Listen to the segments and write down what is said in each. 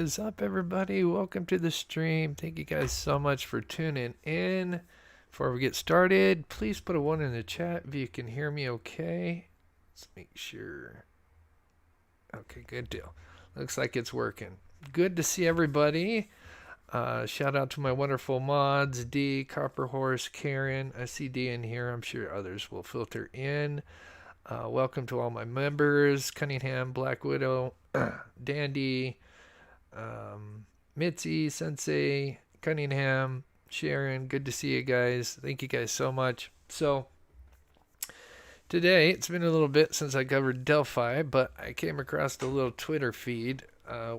is up, everybody? Welcome to the stream. Thank you guys so much for tuning in. Before we get started, please put a 1 in the chat if you can hear me okay. Let's make sure. Okay, good deal. Looks like it's working. Good to see everybody. Shout out to my wonderful mods, D, Copper Horse, Karen. I see D in here. I'm sure others will filter in. Welcome to all my members, Cunningham, Black Widow, Dandy, Mitzi, Sensei, Cunningham, Sharon. Good to see you guys. Thank you guys so much. So today, it's been a little bit since I covered Delphi, but I came across a little Twitter feed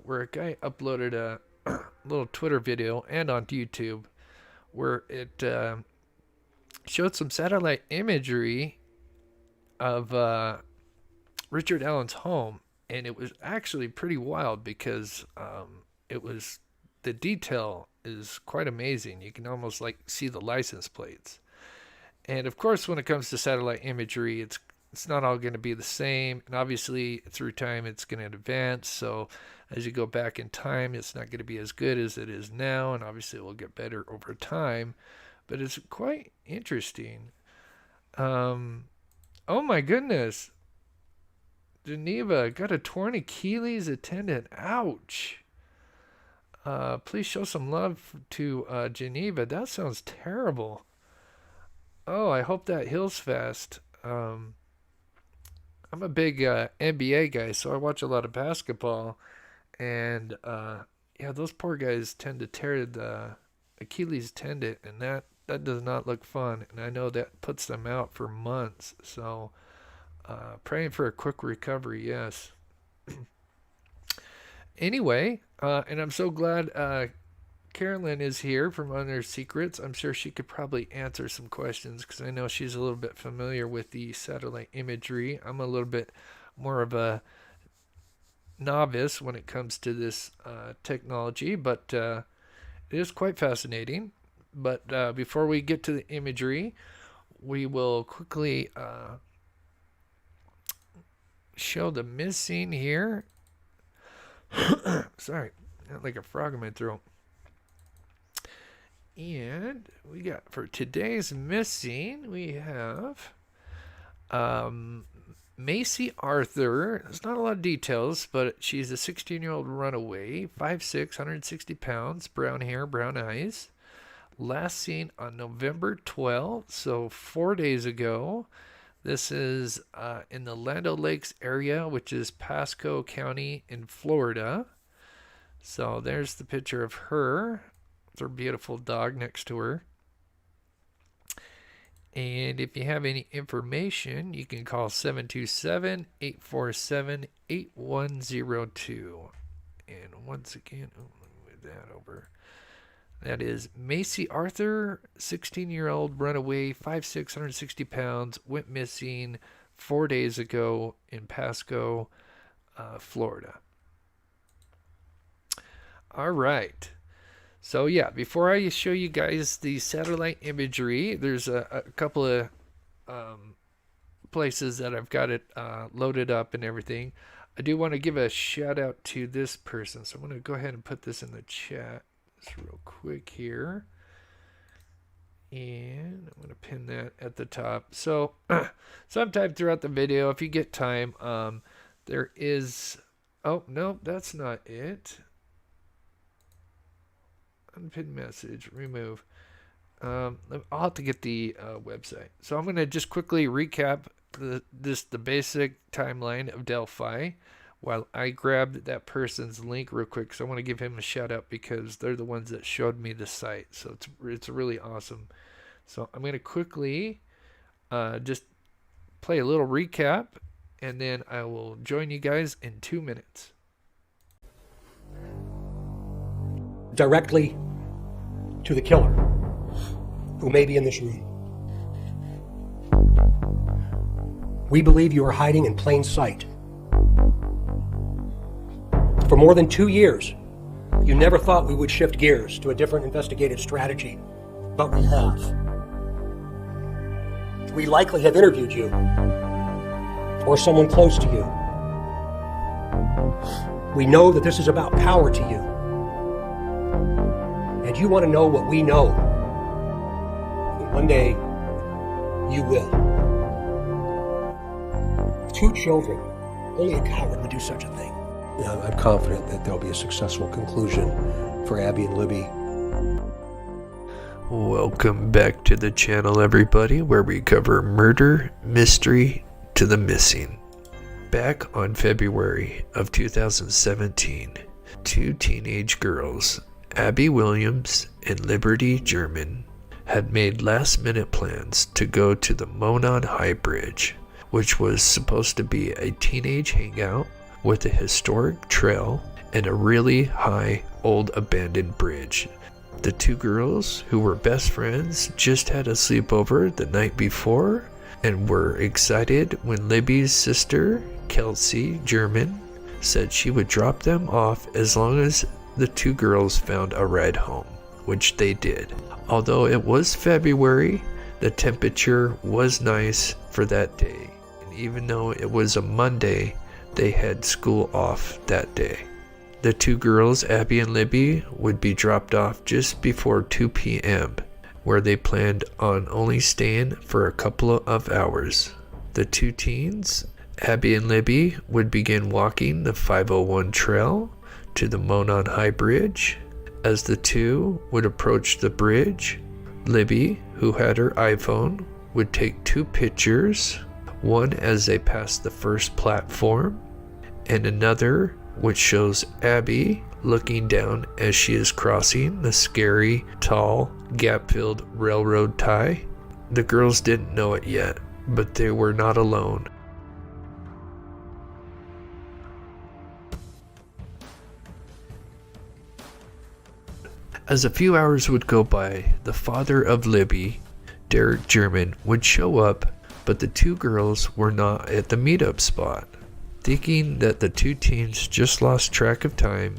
where a guy uploaded a little Twitter video and on YouTube where it showed some satellite imagery of Richard Allen's home, and it was actually pretty wild because the detail is quite amazing. You can almost like see the license plates. And of course, when it comes to satellite imagery, it's not all going to be the same, and obviously through time it's going to advance. So as you go back in time, it's not going to be as good as it is now, and obviously it will get better over time. But it's quite interesting. Oh my goodness. Geneva got a torn Achilles tendon. Ouch. Please show some love to Geneva. That sounds terrible. Oh, I hope that heals fast. I'm a big NBA guy, so I watch a lot of basketball. And yeah, those poor guys tend to tear the Achilles tendon, and that does not look fun, and I know that puts them out for months. So praying for a quick recovery, yes. Anyway, and I'm so glad Carolyn is here from Under Secrets. I'm sure she could probably answer some questions because I know she's a little bit familiar with the satellite imagery. I'm a little bit more of a novice when it comes to this technology, but it is quite fascinating. But before we get to the imagery, we will quickly show the missing here. Sorry, got like a frog in my throat. And we got, for today's missing, we have Macy Arthur. There's not a lot of details, but she's a 16-year-old runaway, 5'6", 160 pounds, brown hair, brown eyes. Last seen on November 12th, so 4 days ago. This is in the Land O'Lakes area, which is Pasco County in Florida. So there's the picture of her with her beautiful dog next to her. And if you have any information, you can call 727-847-8102. And once again, move that over. That is Macy Arthur, 16-year-old runaway, 5'6", 160 pounds, went missing 4 days ago in Pasco, Florida. All right. So, yeah, before I show you guys the satellite imagery, there's a couple of places that I've got it loaded up and everything. I do want to give a shout out to this person. So I'm going to go ahead and put this in the chat. Real quick here, and I'm going to pin that at the top. So sometime throughout the video, if you get time, there is, oh no, that's not it. Unpinned message, remove. I'll have to get the website. So I'm going to just quickly recap the basic timeline of Delphi while I grabbed that person's link real quick. So I want to give him a shout out because they're the ones that showed me the site. So it's really awesome. So I'm going to quickly just play a little recap, and then I will join you guys in 2 minutes. Directly to the killer, who may be in this room. We believe you are hiding in plain sight. For more than 2 years, you never thought we would shift gears to a different investigative strategy, but we have. We likely have interviewed you, or someone close to you. We know that this is about power to you, And you want to know what we know. And one day, you will. 2 children. Only a coward would do such a thing. I'm confident that there'll be a successful conclusion for Abby and Libby. Welcome back to the channel, everybody, where we cover murder, mystery to the missing. Back on February of 2017, 2 teenage girls, Abby Williams and Liberty German, had made last-minute plans to go to the Monon High Bridge, which was supposed to be a teenage hangout with a historic trail and a really high old abandoned bridge. The 2 girls, who were best friends, just had a sleepover the night before and were excited when Libby's sister, Kelsey German, said she would drop them off as long as the 2 girls found a ride home, which they did. Although it was February, the temperature was nice for that day, and even though it was a Monday, they had school off that day. The 2 girls, Abby and Libby, would be dropped off just before 2 p.m., where they planned on only staying for a couple of hours. The 2 teens, Abby and Libby, would begin walking the 501 trail to the Monon High Bridge. As the 2 would approach the bridge, Libby, who had her iPhone, would take 2 pictures, one as they passed the first platform, and another which shows Abby looking down as she is crossing the scary, tall, gap-filled railroad tie. The girls didn't know it yet, but they were not alone. As a few hours would go by, the father of Libby, Derek German, would show up, but the 2 girls were not at the meetup spot. Thinking that the 2 teens just lost track of time,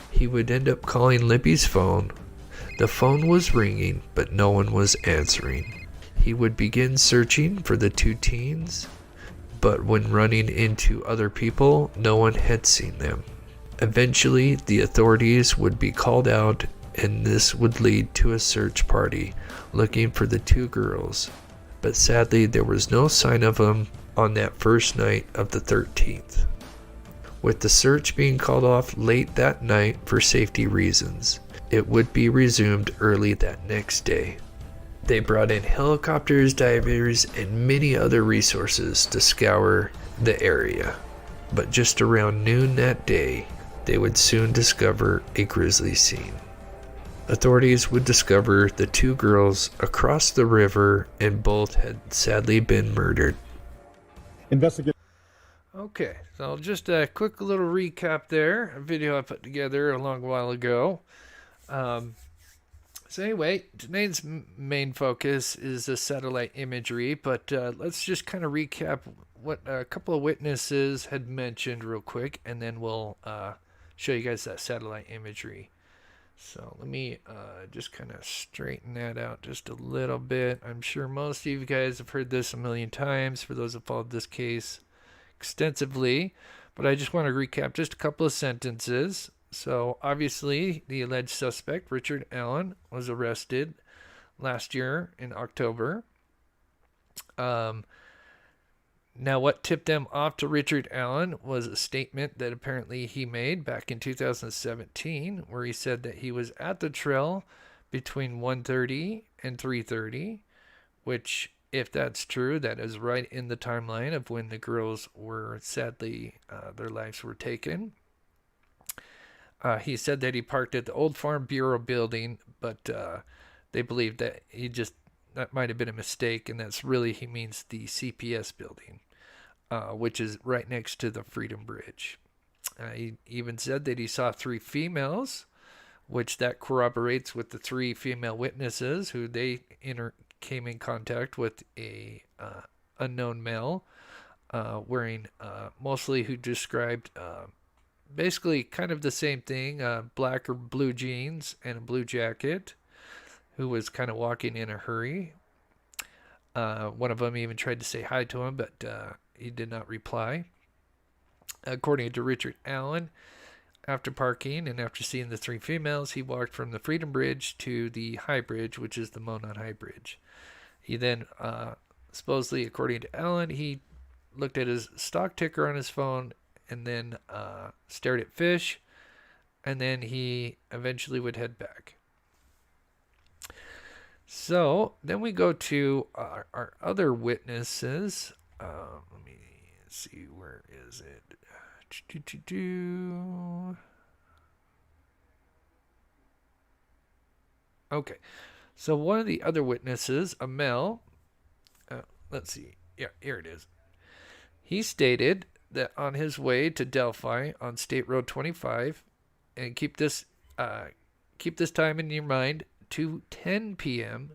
he would end up calling Libby's phone. The phone was ringing, but no one was answering. He would begin searching for the 2 teens, but when running into other people, no one had seen them. Eventually, the authorities would be called out, and this would lead to a search party looking for the 2 girls. But sadly, there was no sign of them on that first night of the 13th. With the search being called off late that night for safety reasons, it would be resumed early that next day. They brought in helicopters, divers, and many other resources to scour the area. But just around noon that day, they would soon discover a grisly scene. Authorities would discover the 2 girls across the river, and both had sadly been murdered. Investigate. Okay, so just a quick little recap there, a video I put together a long while ago. So anyway, today's main focus is the satellite imagery, but let's just kind of recap what a couple of witnesses had mentioned real quick, and then we'll show you guys that satellite imagery. So let me just kind of straighten that out just a little bit. I'm sure most of you guys have heard this a million times for those who followed this case extensively, but I just want to recap just a couple of sentences. So obviously the alleged suspect, Richard Allen, was arrested last year in October. Now, what tipped them off to Richard Allen was a statement that apparently he made back in 2017, where he said that he was at the trail between 1:30 and 3:30, which, if that's true, that is right in the timeline of when the girls were sadly, their lives were taken. He said that he parked at the Old Farm Bureau building, but they believe that that might have been a mistake, and that's really, he means the CPS building, which is right next to the Freedom Bridge. He even said that he saw 3 females, which that corroborates with the 3 female witnesses who they came in contact with a unknown male wearing mostly, who described basically kind of the same thing, black or blue jeans and a blue jacket, who was kind of walking in a hurry. One of them even tried to say hi to him, but he did not reply. According to Richard Allen, After parking and after seeing the three females, he walked from the Freedom Bridge to the High Bridge, which is the Monon High Bridge. He then, supposedly, according to Allen, he looked at his stock ticker on his phone and then stared at fish, and then he eventually would head back. So then we go to our other witnesses. Let me see, where is it? Okay, so one of the other witnesses, Amel, let's see, yeah, here it is. He stated that on his way to Delphi on State Road 25, and keep this time in your mind, 2:10 p.m.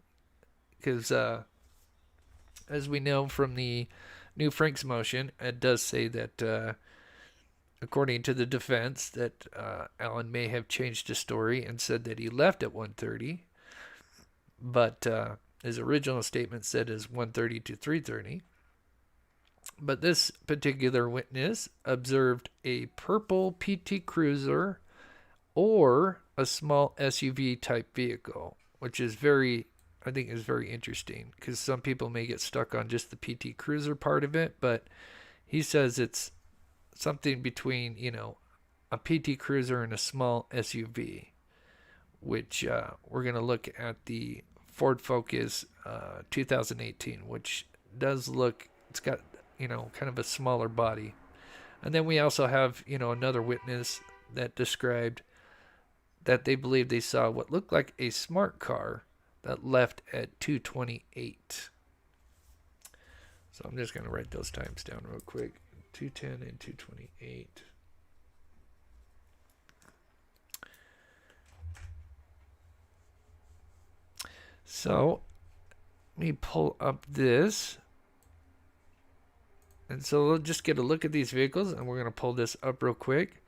because as we know from the new Frank's motion, it does say that according to the defense that Allen may have changed his story and said that he left at 1:30, but his original statement said is 1:30 to 3:30. But this particular witness observed a purple PT Cruiser or a small SUV type vehicle, which is I think is very interesting, because some people may get stuck on just the PT Cruiser part of it, but he says it's something between, a PT Cruiser and a small SUV, which we're going to look at the Ford Focus 2018, which does look, it's got, kind of a smaller body. And then we also have, another witness that described that they believe they saw what looked like a smart car that left at 2:28. So I'm just going to write those times down real quick. 2:10 and 2:28. So let me pull up this. And so we'll just get a look at these vehicles, and we're going to pull this up real quick.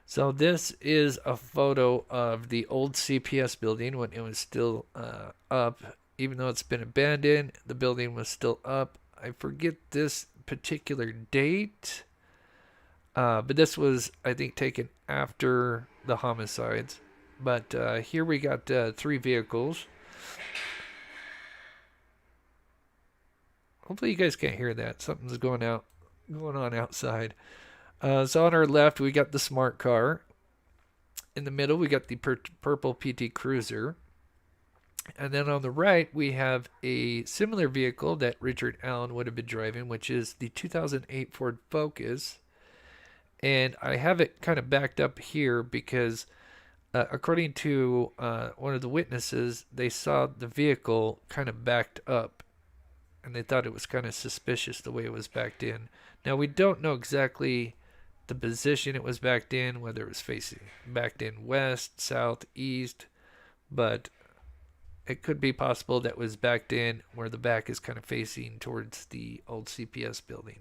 So this is a photo of the old CPS building when it was still up. Even though it's been abandoned, the building was still up. I forget this particular date, but this was, I think, taken after the homicides. But here we got 3 vehicles. Hopefully you guys can't hear that. Something's going on outside. So on our left, we got the smart car. In the middle, we got the purple PT Cruiser. And then on the right, we have a similar vehicle that Richard Allen would have been driving, which is the 2008 Ford Focus. And I have it kind of backed up here because according to one of the witnesses, they saw the vehicle kind of backed up. And they thought it was kind of suspicious the way it was backed in. Now, we don't know exactly the position it was backed in, whether it was facing backed in west, south, east, but it could be possible that it was backed in where the back is kind of facing towards the old CPS building.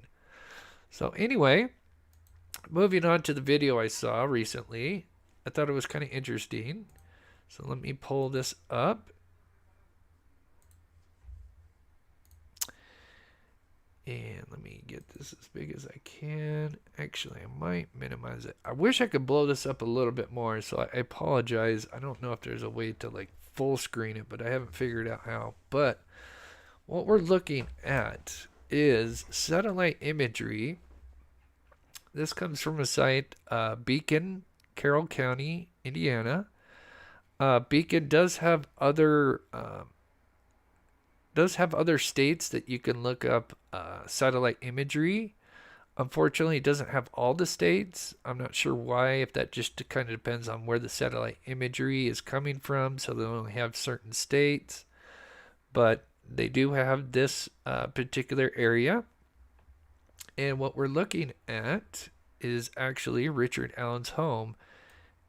So anyway, moving on to the video I saw recently, I thought it was kind of interesting. So let me pull this up. And let me get this as big as I can. Actually, I might minimize it. I wish I could blow this up a little bit more, so I apologize. I don't know if there's a way to like full screen it, but I haven't figured out how. But what we're looking at is satellite imagery. This comes from a site, Beacon, Carroll County, Indiana. Beacon does have other states that you can look up satellite imagery. Unfortunately, it doesn't have all the states. I'm not sure why, if that just kind of depends on where the satellite imagery is coming from, so they only have certain states. But they do have this particular area. And what we're looking at is actually Richard Allen's home.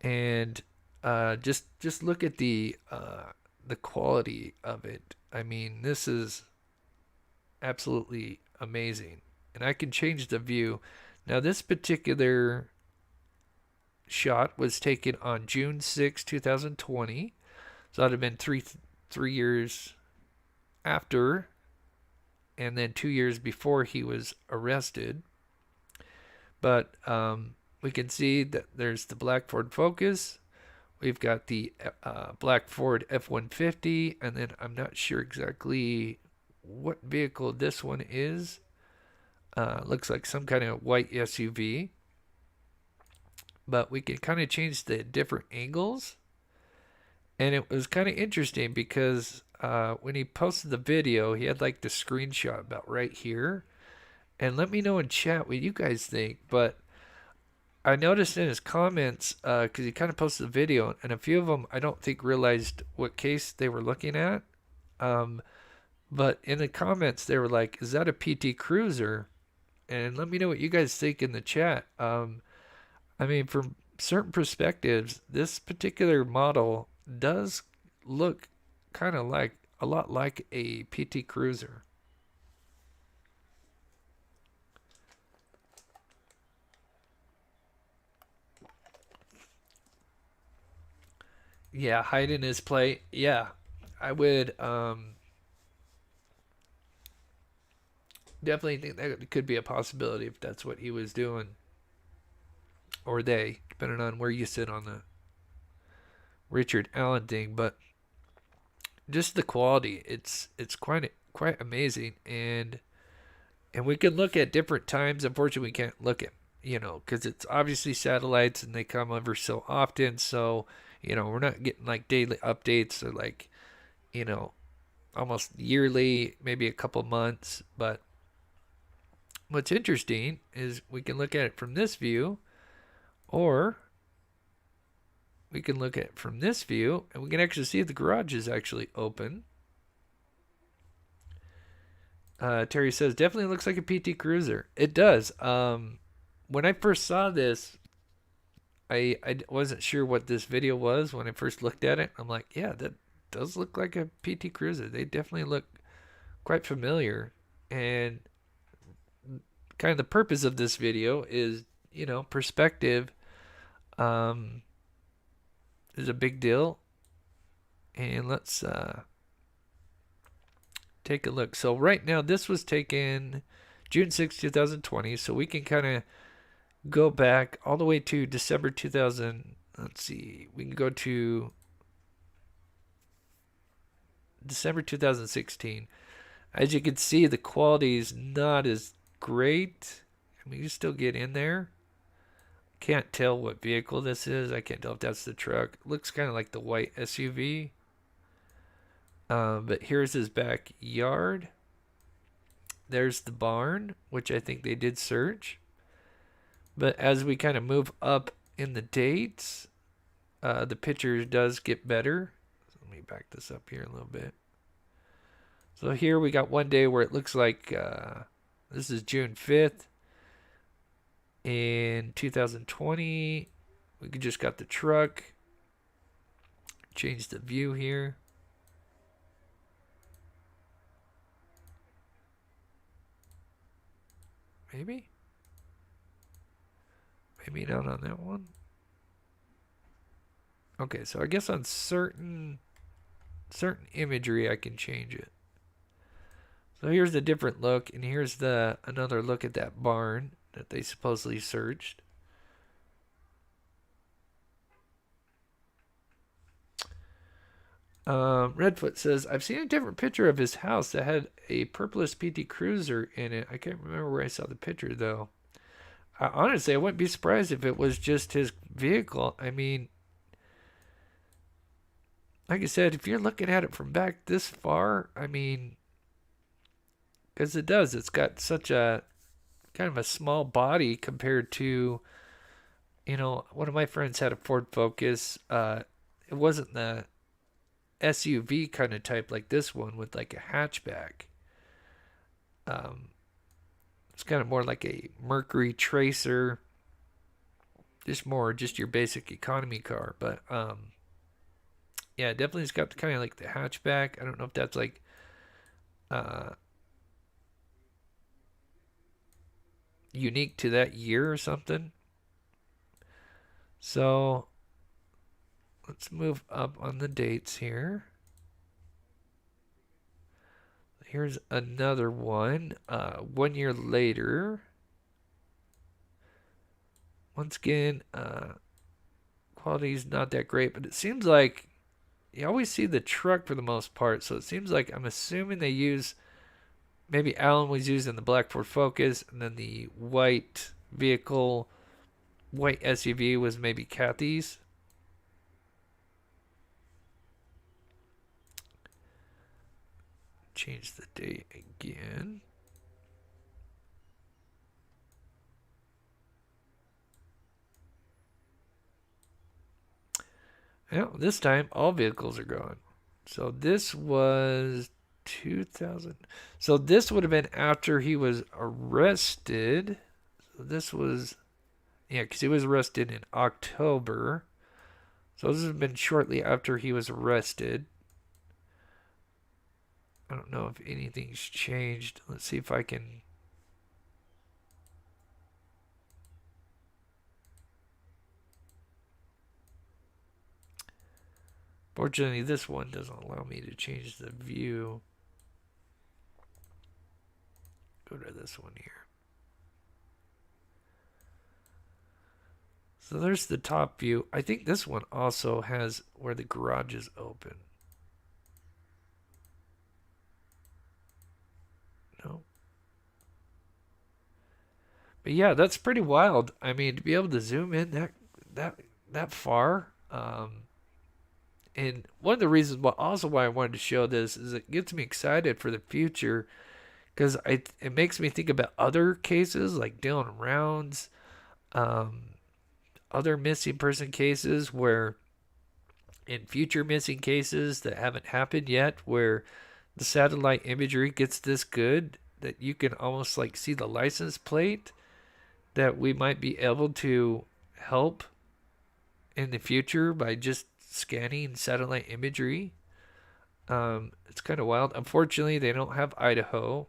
And just look at the quality of it. I mean, this is absolutely amazing. And I can change the view. Now, this particular shot was taken on June 6, 2020. So that would have been three years after, and then 2 years before he was arrested. But we can see that there's the black Ford Focus. We've got the black Ford F-150, and then I'm not sure exactly what vehicle this one is. Looks like some kind of white SUV. But we can kind of change the different angles. And it was kind of interesting because when he posted the video, he had like the screenshot about right here. And let me know in chat what you guys think. But I noticed in his comments, because he kind of posted the video, and a few of them I don't think realized what case they were looking at. But in the comments, they were like, is that a PT Cruiser? And let me know what you guys think in the chat. I mean, from certain perspectives, this particular model does look kind of like a lot like a PT Cruiser. Yeah, hiding his plate. Yeah, I would definitely think that could be a possibility if that's what he was doing, or they, depending on where you sit on the Richard Allen thing. But just the quality, it's quite amazing, and we can look at different times. Unfortunately, we can't look at, because it's obviously satellites and they come over so often. So, we're not getting like daily updates or like, almost yearly, maybe a couple months. But what's interesting is we can look at it from this view, or we can look at it from this view, and we can actually see if the garage is actually open. Terry says, definitely looks like a PT Cruiser. It does. When I first saw this, I wasn't sure what this video was when I first looked at it. I'm like, yeah, that does look like a PT Cruiser. They definitely look quite familiar. And kind of the purpose of this video is, perspective is a big deal. And let's take a look. So right now, this was taken June 6, 2020. So we can kind of go back all the way to December 2000. Let's see. We can go to December 2016. As you can see, the quality is not as great. I mean, you still get in there. Can't tell what vehicle this is. I can't tell if that's the truck. It looks kind of like the white SUV. But here's his backyard. There's the barn, which I think they did search. But as we kind of move up in the dates, the picture does get better. So let me back this up here a little bit. So here we got one day where it looks like this is June 5th in 2020. We just got the truck. Change the view here. Maybe not on that one. Okay, so I guess on certain imagery I can change it. So here's a different look, and here's another look at that barn that they supposedly searched. Redfoot says, I've seen a different picture of his house that had a purplish PT Cruiser in it. I can't remember where I saw the picture, though. Honestly, I wouldn't be surprised if it was just his vehicle. I mean, like I said, if you're looking at it from back this far, I mean, because it's got such a kind of a small body compared to, one of my friends had a Ford Focus. It wasn't the SUV kind of type like this one with like a hatchback. It's kind of more like a Mercury Tracer, just your basic economy car. But yeah, definitely it's got kind of like the hatchback. I don't know if that's like unique to that year or something. So let's move up on the dates here. Here's another one. 1 year later, Once again, quality's not that great, but it seems like you always see the truck for the most part. So it seems like, I'm assuming they use, maybe Alan was using the black Ford Focus, and then the white vehicle, white SUV was maybe Kathy's. Change the date again. Well, this time all vehicles are gone. So this was 2000. So this would have been after he was arrested. So this was, yeah, because he was arrested in October. So this has been shortly after he was arrested. I don't know if anything's changed. Let's see if I can. Fortunately, this one doesn't allow me to change the view. Go to this one here. So there's the top view. I think this one also has where the garage is open. No. But yeah, that's pretty wild. I mean, to be able to zoom in that far. And one of the reasons why I wanted to show this is it gets me excited for the future, because it makes me think about other cases like Dylan Rounds, other missing person cases, where in future missing cases that haven't happened yet, where the satellite imagery gets this good that you can almost like see the license plate, that we might be able to help in the future by just scanning satellite imagery. It's kind of wild. Unfortunately, they don't have Idaho.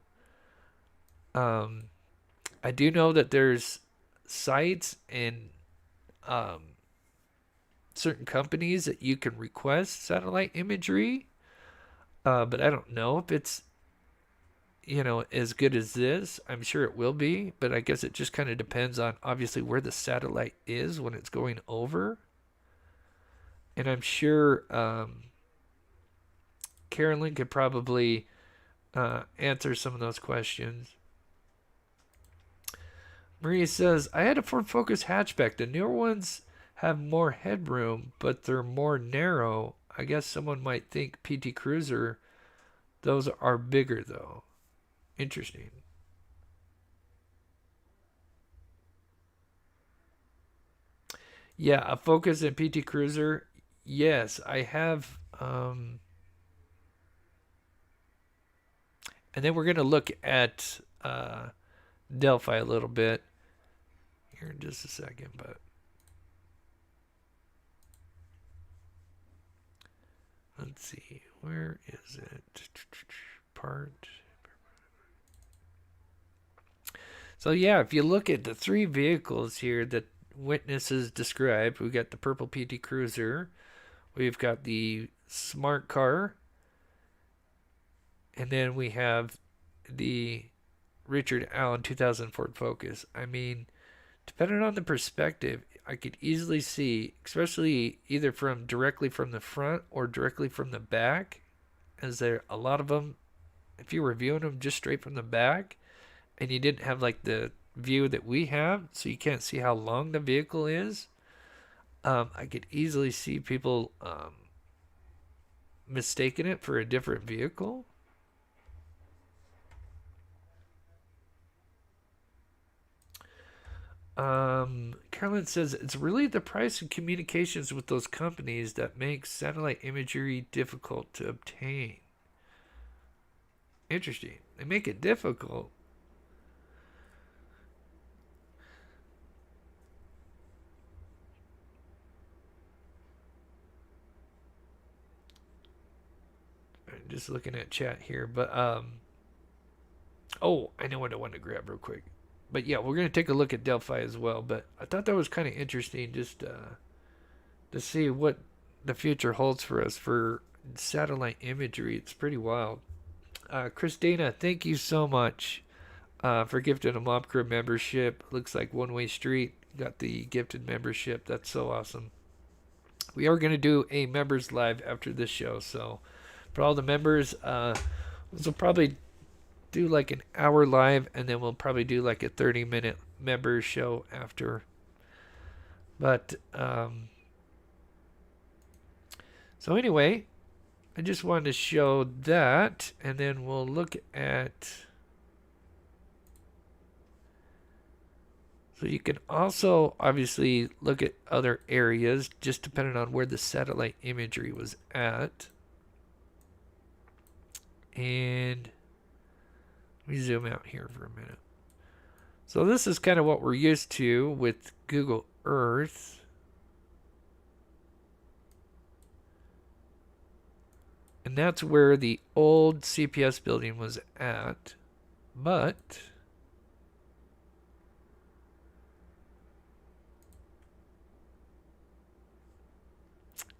I do know that there's sites and certain companies that you can request satellite imagery, but I don't know if it's, as good as this. I'm sure it will be, but I guess it just kind of depends on obviously where the satellite is when it's going over. And I'm sure Carolyn could probably answer some of those questions. Maria says, I had a Ford Focus hatchback. The newer ones have more headroom, but they're more narrow. I guess someone might think PT Cruiser. Those are bigger, though. Interesting. Yeah, a Focus and PT Cruiser. Yes, I have. And then we're going to look at Delphi a little bit here in just a second, but let's see, where is it? Part. So yeah, if you look at the three vehicles here that witnesses described, we've got the purple PT Cruiser, we've got the smart car, and then we have the Richard Allen 2000 Ford Focus. I mean, depending on the perspective, I could easily see, especially either from directly from the front or directly from the back, as there a lot of them, if you were viewing them just straight from the back, and you didn't have like the view that we have, so you can't see how long the vehicle is, I could easily see people mistaking it for a different vehicle. Carolyn says it's really the price of communications with those companies that makes satellite imagery difficult to obtain. Interesting. They make it difficult. I'm just looking at chat here, but oh, I know what I wanted to grab real quick. But yeah, we're going to take a look at Delphi as well. But I thought that was kind of interesting just to see what the future holds for us for satellite imagery. It's pretty wild. Christina, thank you so much for gifting a Mob Crew membership. Looks like One Way Street. got the gifted membership. That's so awesome. We are going to do a members live after this show, so for all the members, we'll probably do like an hour live, and then we'll probably do like a 30-minute members show after. But so anyway, I just wanted to show that, and then we'll look at. So you can also obviously look at other areas, just depending on where the satellite imagery was at. And let me zoom out here for a minute. So this is kind of what we're used to with Google Earth. And that's where the old CPS building was at. But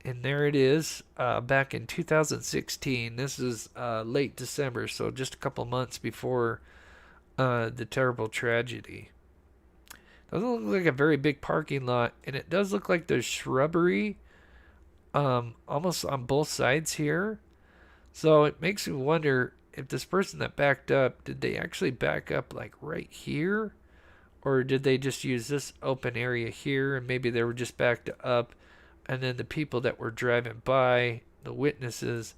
and there it is, back in 2016. This is late December, so just a couple months before the terrible tragedy. Doesn't look like a very big parking lot, and it does look like there's shrubbery almost on both sides here. So it makes me wonder if this person that backed up, did they actually back up like right here? Or did they just use this open area here, and maybe they were just backed up, and then the people that were driving by, the witnesses,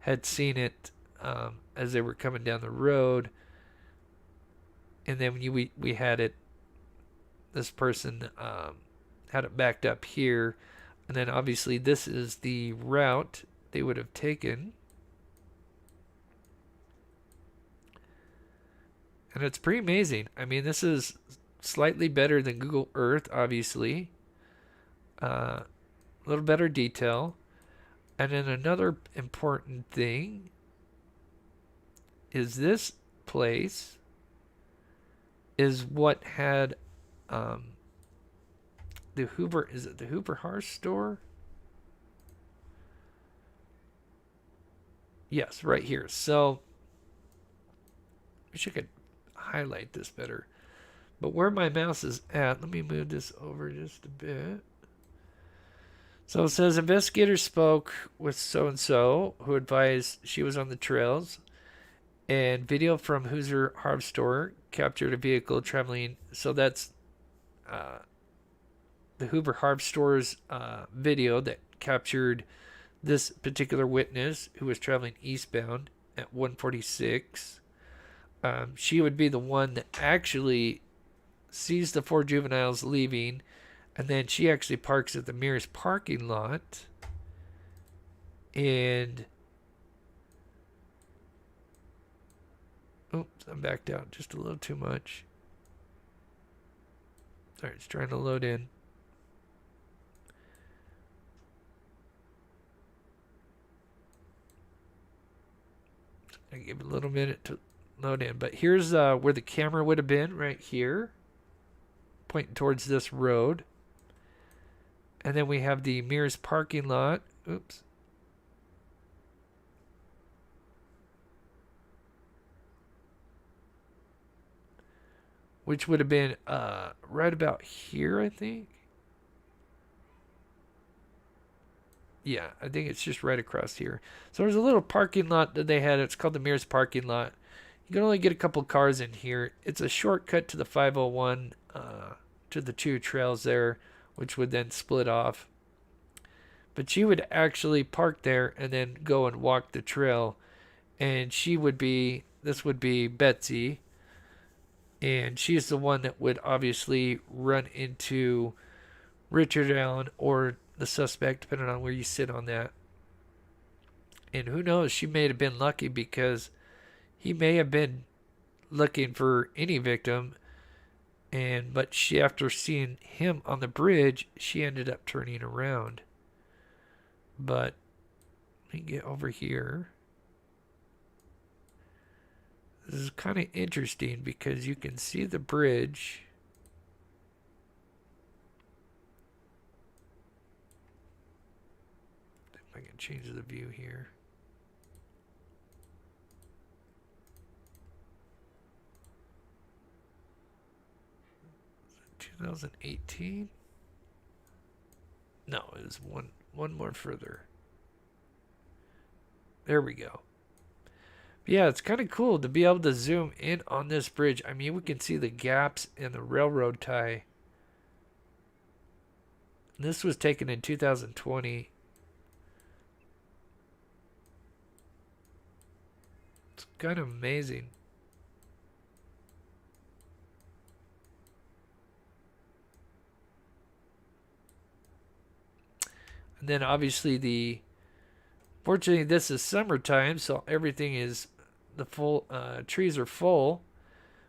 had seen it as they were coming down the road. And then we had it, this person had it backed up here. And then obviously this is the route they would have taken. And it's pretty amazing. I mean, this is slightly better than Google Earth, obviously. A little better detail. And then another important thing is this place is what had the Hoover, is it the Hoover Harvester store? Yes, right here. So I wish I could highlight this better. But where my mouse is at, let me move this over just a bit. So it says investigators spoke with so-and-so who advised she was on the trails, and video from Hoosier Harvester captured a vehicle traveling. So that's the Hoover Harvester's video that captured this particular witness who was traveling eastbound at 146. She would be the one that actually sees the 4 juveniles leaving, and then she actually parks at the Mears parking lot. And oops, I'm backed out just a little too much. Sorry, it's trying to load in. I give it a little minute to load in, but here's where the camera would have been, right here, pointing towards this road. And then we have the Mears parking lot. Oops. Which would have been right about here, I think. Yeah, I think it's just right across here. So there's a little parking lot that they had. It's called the Mears parking lot. You can only get a couple cars in here. It's a shortcut to the 501, to the 2 trails there, which would then split off. But she would actually park there and then go and walk the trail. And she would be, this would be Betsy. And she's the one that would obviously run into Richard Allen or the suspect, depending on where you sit on that. And who knows, she may have been lucky because he may have been looking for any victim. But she, after seeing him on the bridge, she ended up turning around. But let me get over here. This is kind of interesting because you can see the bridge. If I can change the view here. 2018? No, it was one more further. There we go. Yeah, it's kind of cool to be able to zoom in on this bridge. I mean, we can see the gaps in the railroad tie. This was taken in 2020. It's kind of amazing. And then obviously fortunately this is summertime, so everything is the full trees are full,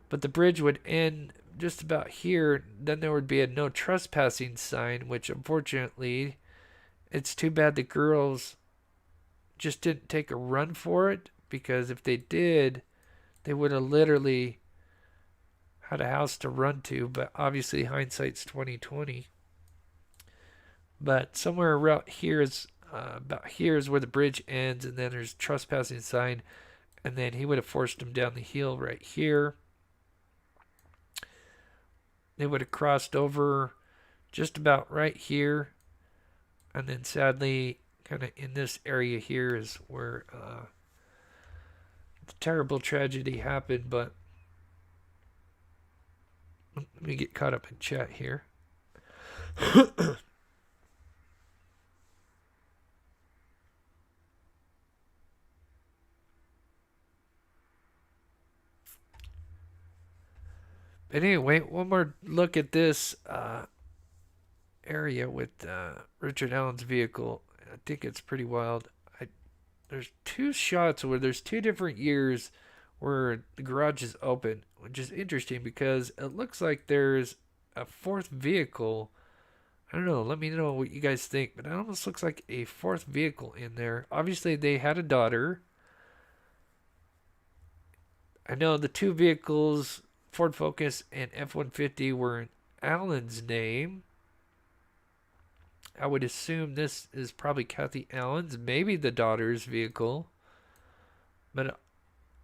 but the bridge would end just about here. Then there would be a no trespassing sign, which unfortunately it's too bad the girls just didn't take a run for it, because if they did, they would have literally had a house to run to. But obviously hindsight's 2020. But somewhere around here is about here is where the bridge ends, and then there's trespassing sign, and then he would have forced him down the hill right here. They would have crossed over just about right here, and then sadly, kind of in this area here is where the terrible tragedy happened. But let me get caught up in chat here. But anyway, one more look at this area with Richard Allen's vehicle. I think it's pretty wild. There's two shots where there's two different years where the garage is open, which is interesting because it looks like there's a fourth vehicle. I don't know. Let me know what you guys think, but it almost looks like a fourth vehicle in there. Obviously, they had a daughter. I know the two vehicles, Ford Focus and F-150, were in Allen's name. I would assume this is probably Kathy Allen's, maybe the daughter's vehicle. But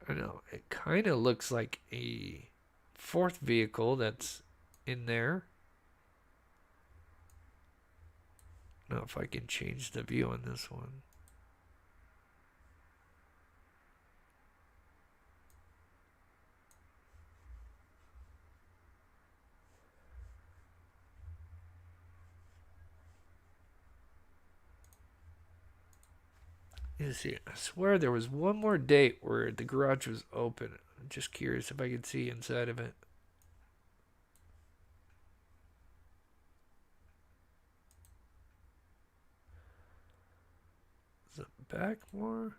I don't know, it kind of looks like a fourth vehicle that's in there. I don't know if I can change the view on this one. Let's see. I swear there was one more date where the garage was open. I'm just curious if I could see inside of it. Is it back more?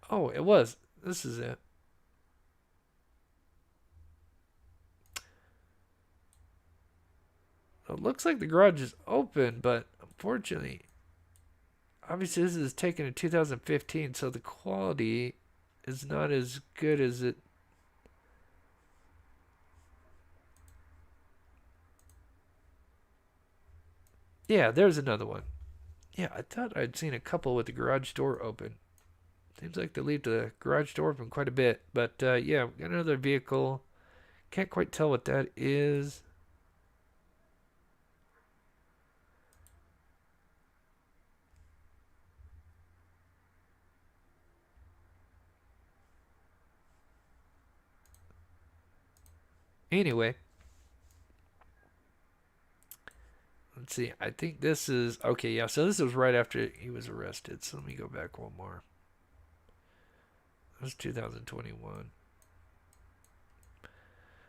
Oh, it was. This is it. It looks like the garage is open, but unfortunately, obviously this is taken in 2015, so the quality is not as good as it. Yeah, there's another one. Yeah, I thought I'd seen a couple with the garage door open. Seems like they leave the garage door open quite a bit. But yeah, we got another vehicle. Can't quite tell what that is. Anyway, let's see. I think this is okay. Yeah, so this was right after he was arrested. So let me go back one more. That was 2021.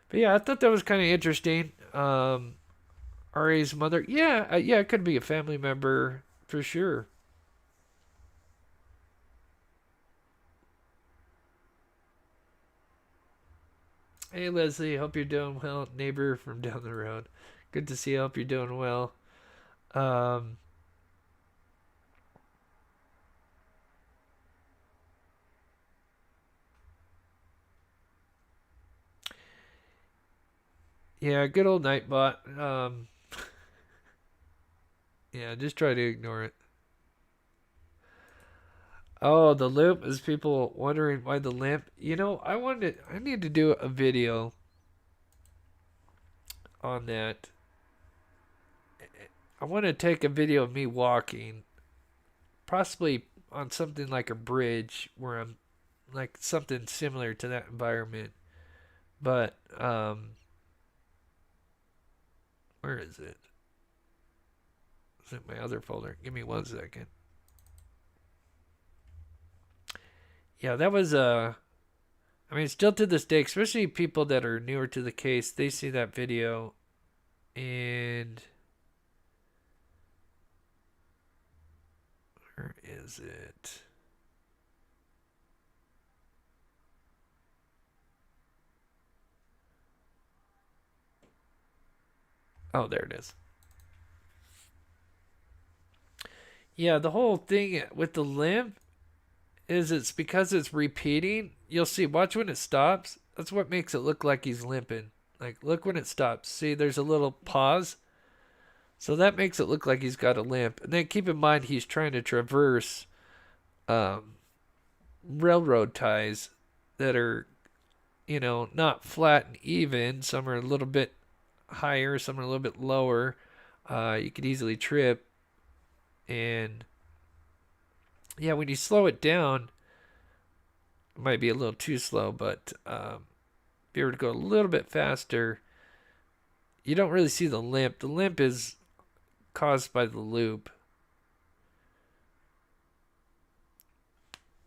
But yeah, I thought that was kind of interesting. RA's mother. Yeah, yeah, it could be a family member for sure. Hey Leslie, hope you're doing well. Neighbor from down the road. Good to see you. Hope you're doing well. Um, yeah, good old Nightbot. Yeah, just try to ignore it. Oh, the loop is people wondering why the limp. I need to do a video on that. I want to take a video of me walking, possibly on something like a bridge where I'm like something similar to that environment. But where is it? It's in my other folder. Give me 1 second. Yeah, that was I mean, still to this day, especially people that are newer to the case, they see that video and where is it? Oh, there it is. Yeah, the whole thing with the limp is it's because it's repeating. You'll see, watch when it stops. That's what makes it look like he's limping. Like, look when it stops. See, there's a little pause. So that makes it look like he's got a limp. And then keep in mind he's trying to traverse railroad ties that are, not flat and even. Some are a little bit higher, some are a little bit lower. You could easily trip. And yeah, when you slow it down, it might be a little too slow, but if you were to go a little bit faster, you don't really see the limp. The limp is caused by the loop.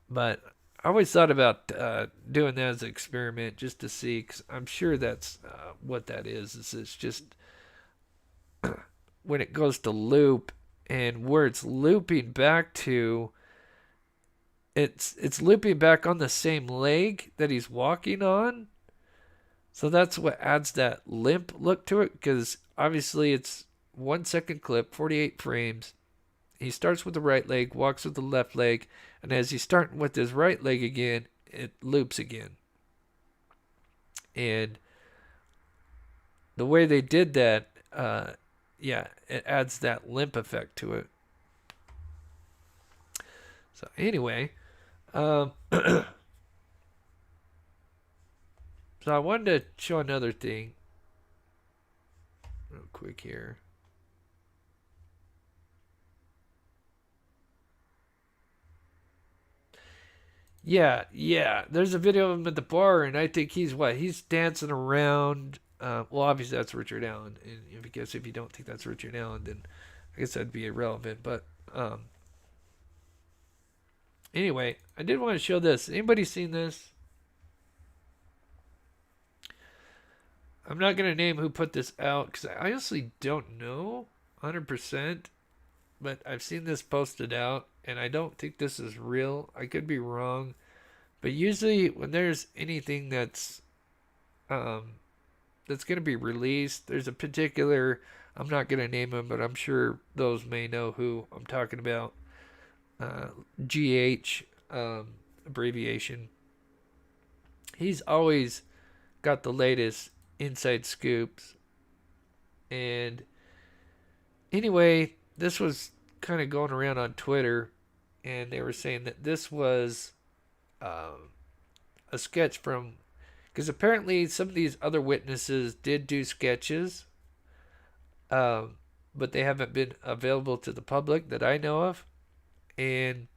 But I always thought about doing that as an experiment just to see, because I'm sure that's what that is. It's just when it goes to loop and where it's looping back to, it's looping back on the same leg that he's walking on. So that's what adds that limp look to it, because obviously it's 1 second clip, 48 frames. He starts with the right leg, walks with the left leg, and as he's starting with his right leg again, it loops again. And the way they did that, it adds that limp effect to it. So anyway, so I wanted to show another thing real quick here. Yeah. There's a video of him at the bar, and I think he's dancing around. Well, obviously that's Richard Allen, and because if you don't think that's Richard Allen, then I guess that'd be irrelevant. But anyway, I did want to show this. Anybody seen this? I'm not gonna name who put this out because I honestly don't know 100%, but I've seen this posted out, and I don't think this is real. I could be wrong, but usually when there's anything that's going to be released, there's a particular, I'm not going to name him, but I'm sure those may know who I'm talking about. GH abbreviation. He's always got the latest inside scoops. And anyway, this was kind of going around on Twitter, and they were saying that this was a sketch from, because apparently some of these other witnesses did do sketches, but they haven't been available to the public that I know of. And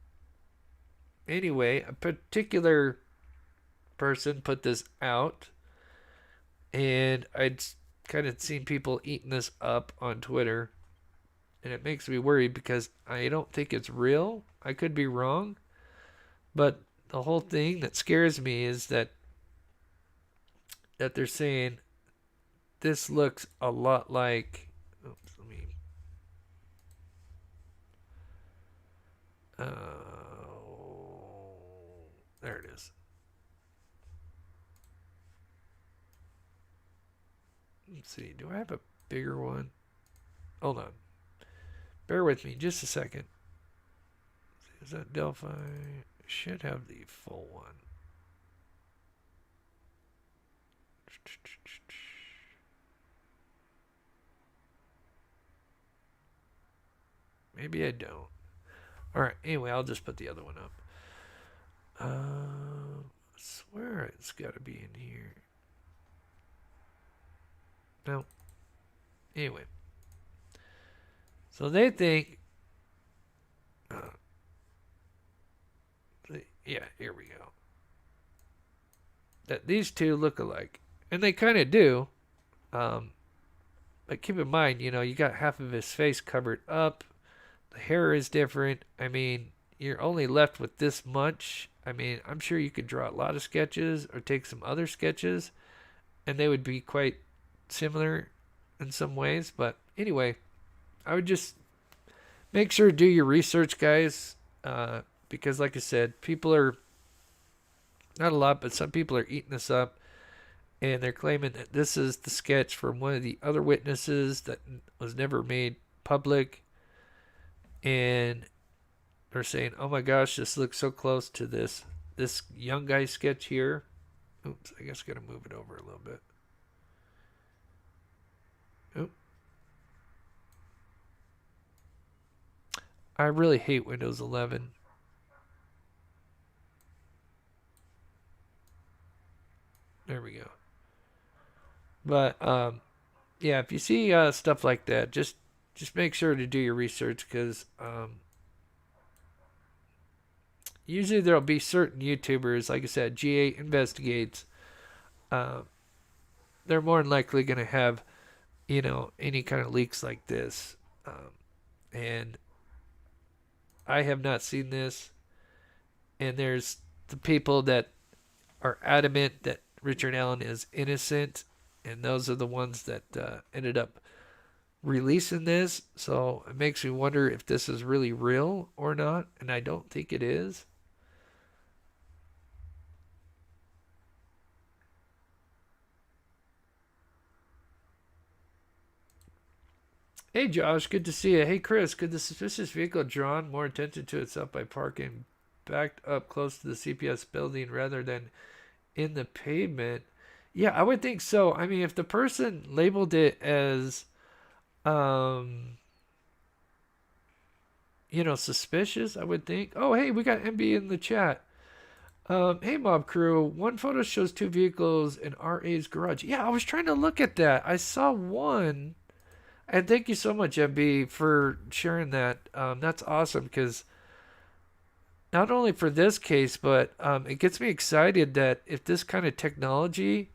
anyway, a particular person put this out, and I'd kind of seen people eating this up on Twitter, and it makes me worried because I don't think it's real. I could be wrong, but the whole thing that scares me is that they're saying this looks a lot like. Oops, let me. There it is. Let's see. Do I have a bigger one? Hold on. Bear with me just a second. Is that Delphi? Should have the full one. Maybe I don't. Alright, anyway, I'll just put the other one up. I swear it's got to be in here. No. Anyway, so they think, yeah, here we go, that these two look alike. And they kind of do. But keep in mind, you got half of his face covered up. The hair is different. I mean, you're only left with this much. I mean, I'm sure you could draw a lot of sketches or take some other sketches, and they would be quite similar in some ways. But anyway, I would just make sure to do your research, guys, because like I said, people are, not a lot, but some people are eating this up, and they're claiming that this is the sketch from one of the other witnesses that was never made public, and they're saying, oh my gosh, this looks so close to this young guy sketch here. Oops, I guess I gotta move it over a little bit. Oops. I really hate Windows 11. There we go. But yeah, if you see stuff like that, just make sure to do your research, because usually there'll be certain YouTubers, like I said, G8 Investigates. They're more than likely going to have, any kind of leaks like this. And I have not seen this. And there's the people that are adamant that Richard Allen is innocent, and those are the ones that ended up releasing this. So it makes me wonder if this is really real or not, and I don't think it is. Hey Josh, good to see you. Hey Chris, could the suspicious vehicle drawn more attention to itself by parking backed up close to the CPS building rather than in the pavement? Yeah, I would think so. I mean, if the person labeled it as, suspicious, I would think. Oh, hey, we got MB in the chat. Hey, Mob Crew. One photo shows two vehicles in RA's garage. Yeah, I was trying to look at that. I saw one. And thank you so much, MB, for sharing that. That's awesome, because not only for this case, but it gets me excited that if this kind of technology,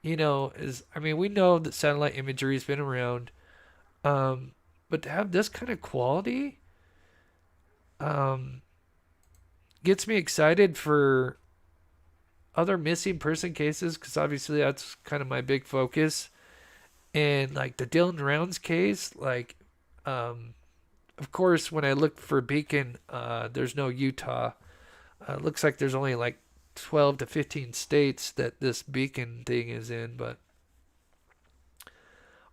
is, I mean, we know that satellite imagery has been around, but to have this kind of quality gets me excited for other missing person cases, because obviously that's kind of my big focus. And like the Dylan Rounds case, like, of course, when I look for Beacon, there's no Utah. It looks like there's only like 12 to 15 states that this Beacon thing is in. But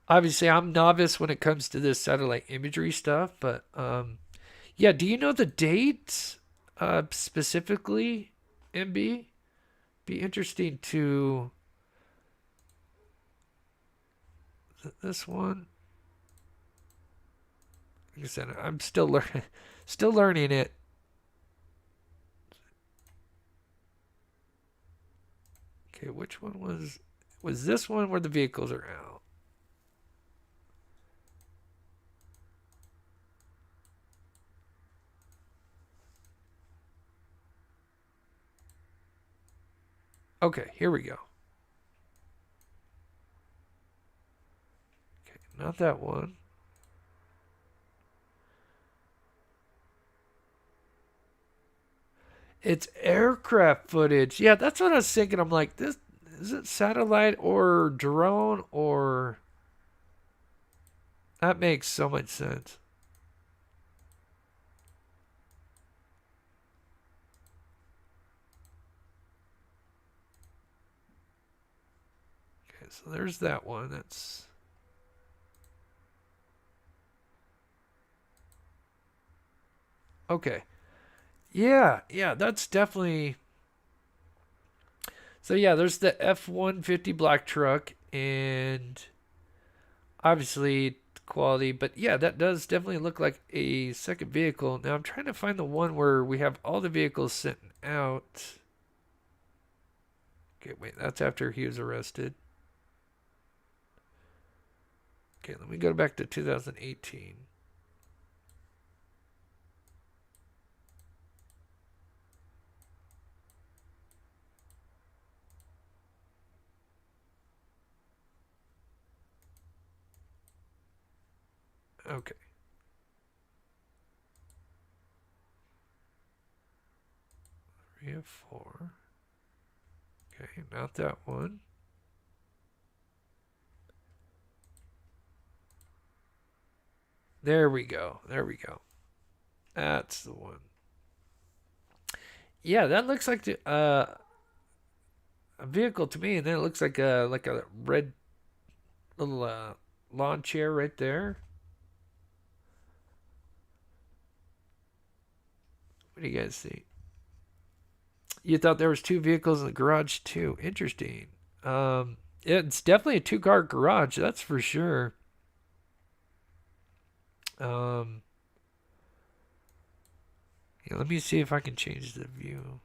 obviously, I'm novice when it comes to this satellite imagery stuff. But yeah, do you know the dates specifically, MB? Be interesting to. This one, like I said, I'm still learning it. Okay, which one was this one where the vehicles are out? Okay, here we go. Not that one. It's aircraft footage. Yeah, that's what I was thinking. I'm like, this is it satellite or drone or. That makes so much sense. Okay, so there's that one. That's. Okay. Yeah, that's definitely. So yeah, there's the F-150 black truck, and obviously quality, but yeah, that does definitely look like a second vehicle. Now I'm trying to find the one where we have all the vehicles sent out. Okay, wait, that's after he was arrested. Okay, let me go back to 2018. Okay. Three of four. Okay, not that one. There we go. There we go. That's the one. Yeah, that looks like a vehicle to me, and then it looks like a red little lawn chair right there. What do you guys see? You thought there was two vehicles in the garage too. Interesting. It's definitely a two-car garage, that's for sure. Um, yeah, let me see if I can change the view.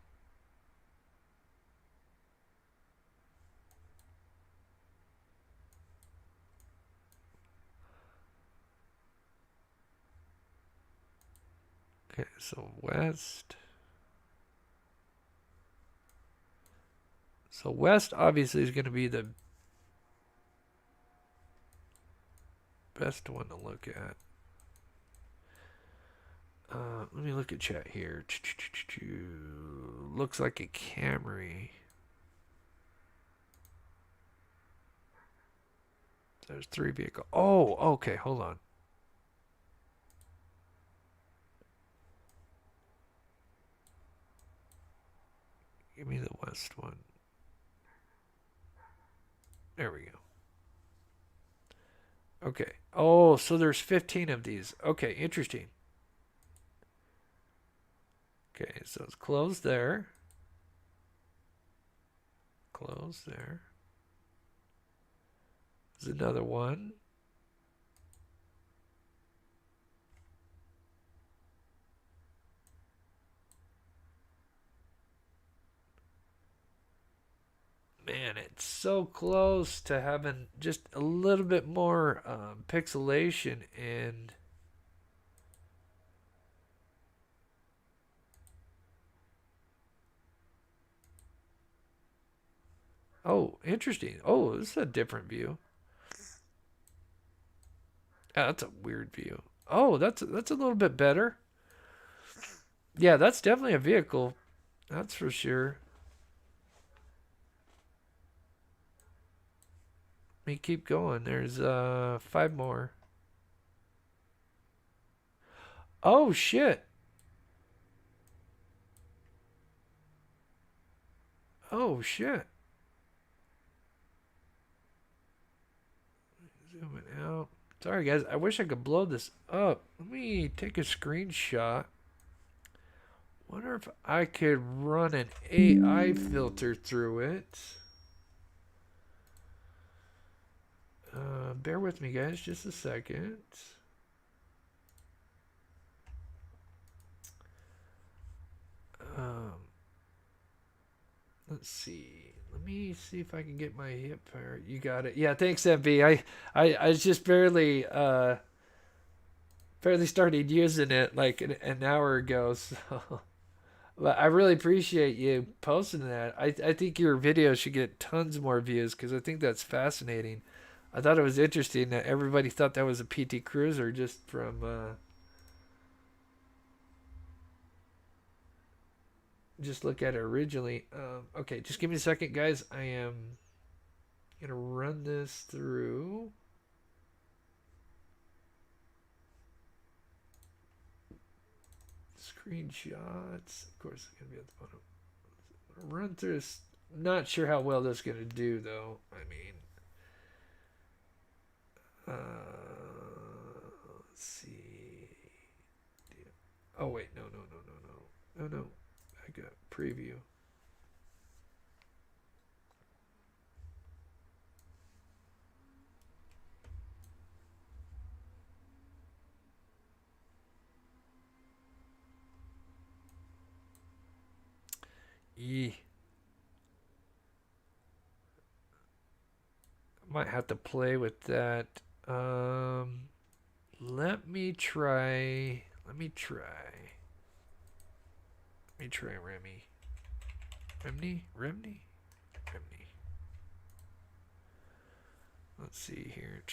Okay, so west. So west obviously is going to be the best one to look at. Let me look at chat here. Looks like a Camry. There's three vehicles. Oh, okay. Hold on. Give me the west one. There we go. Okay. Oh, so there's 15 of these. Okay, interesting. Okay, so it's closed there. Closed there. There's another one. Man, it's so close to having just a little bit more pixelation and oh, interesting. Oh, this is a different view. Ah, that's a weird view. Oh, that's a little bit better. Yeah, that's definitely a vehicle. That's for sure. Let me keep going. There's five more. Oh shit. Oh shit. Zooming out. Sorry guys, I wish I could blow this up. Let me take a screenshot. Wonder if I could run an AI filter through it. Bear with me guys, just a second. Um, let's see. Let me see if I can get my hip part. You got it. Yeah, thanks, MV. I was just barely started using it like an hour ago. So, but I really appreciate you posting that. I think your video should get tons more views because I think that's fascinating. I thought it was interesting that everybody thought that was a PT Cruiser just from just look at it originally. Okay, just give me a second, guys. I am gonna run this through. Screenshots, of course, it's gonna be at the bottom. Run through this. Not sure how well this is gonna do, though. I mean, let's see. Oh wait, no. I got preview. Might have to play with that. Let me try Remy. Remney? Let's see here.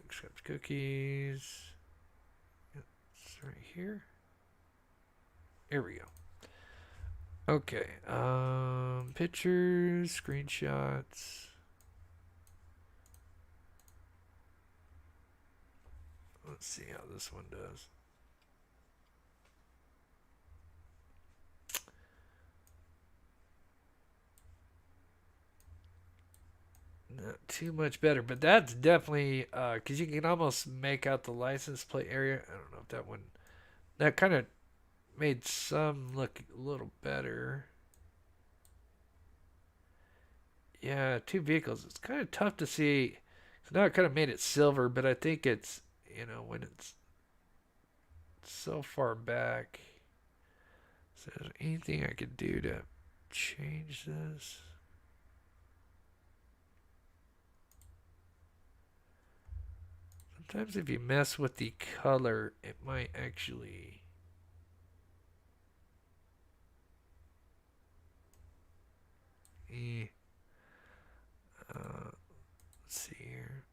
Accept cookies. It's right here. Here we go. Okay. Pictures, screenshots. Let's see how this one does. Not too much better, but that's definitely because you can almost make out the license plate area. I don't know if that one, that kind of made some look a little better. Yeah, two vehicles. It's kind of tough to see. So now it kind of made it silver, but I think it's, when it's so far back. So is there anything I could do to change this? Sometimes if you mess with the color, it might actually... let's see here.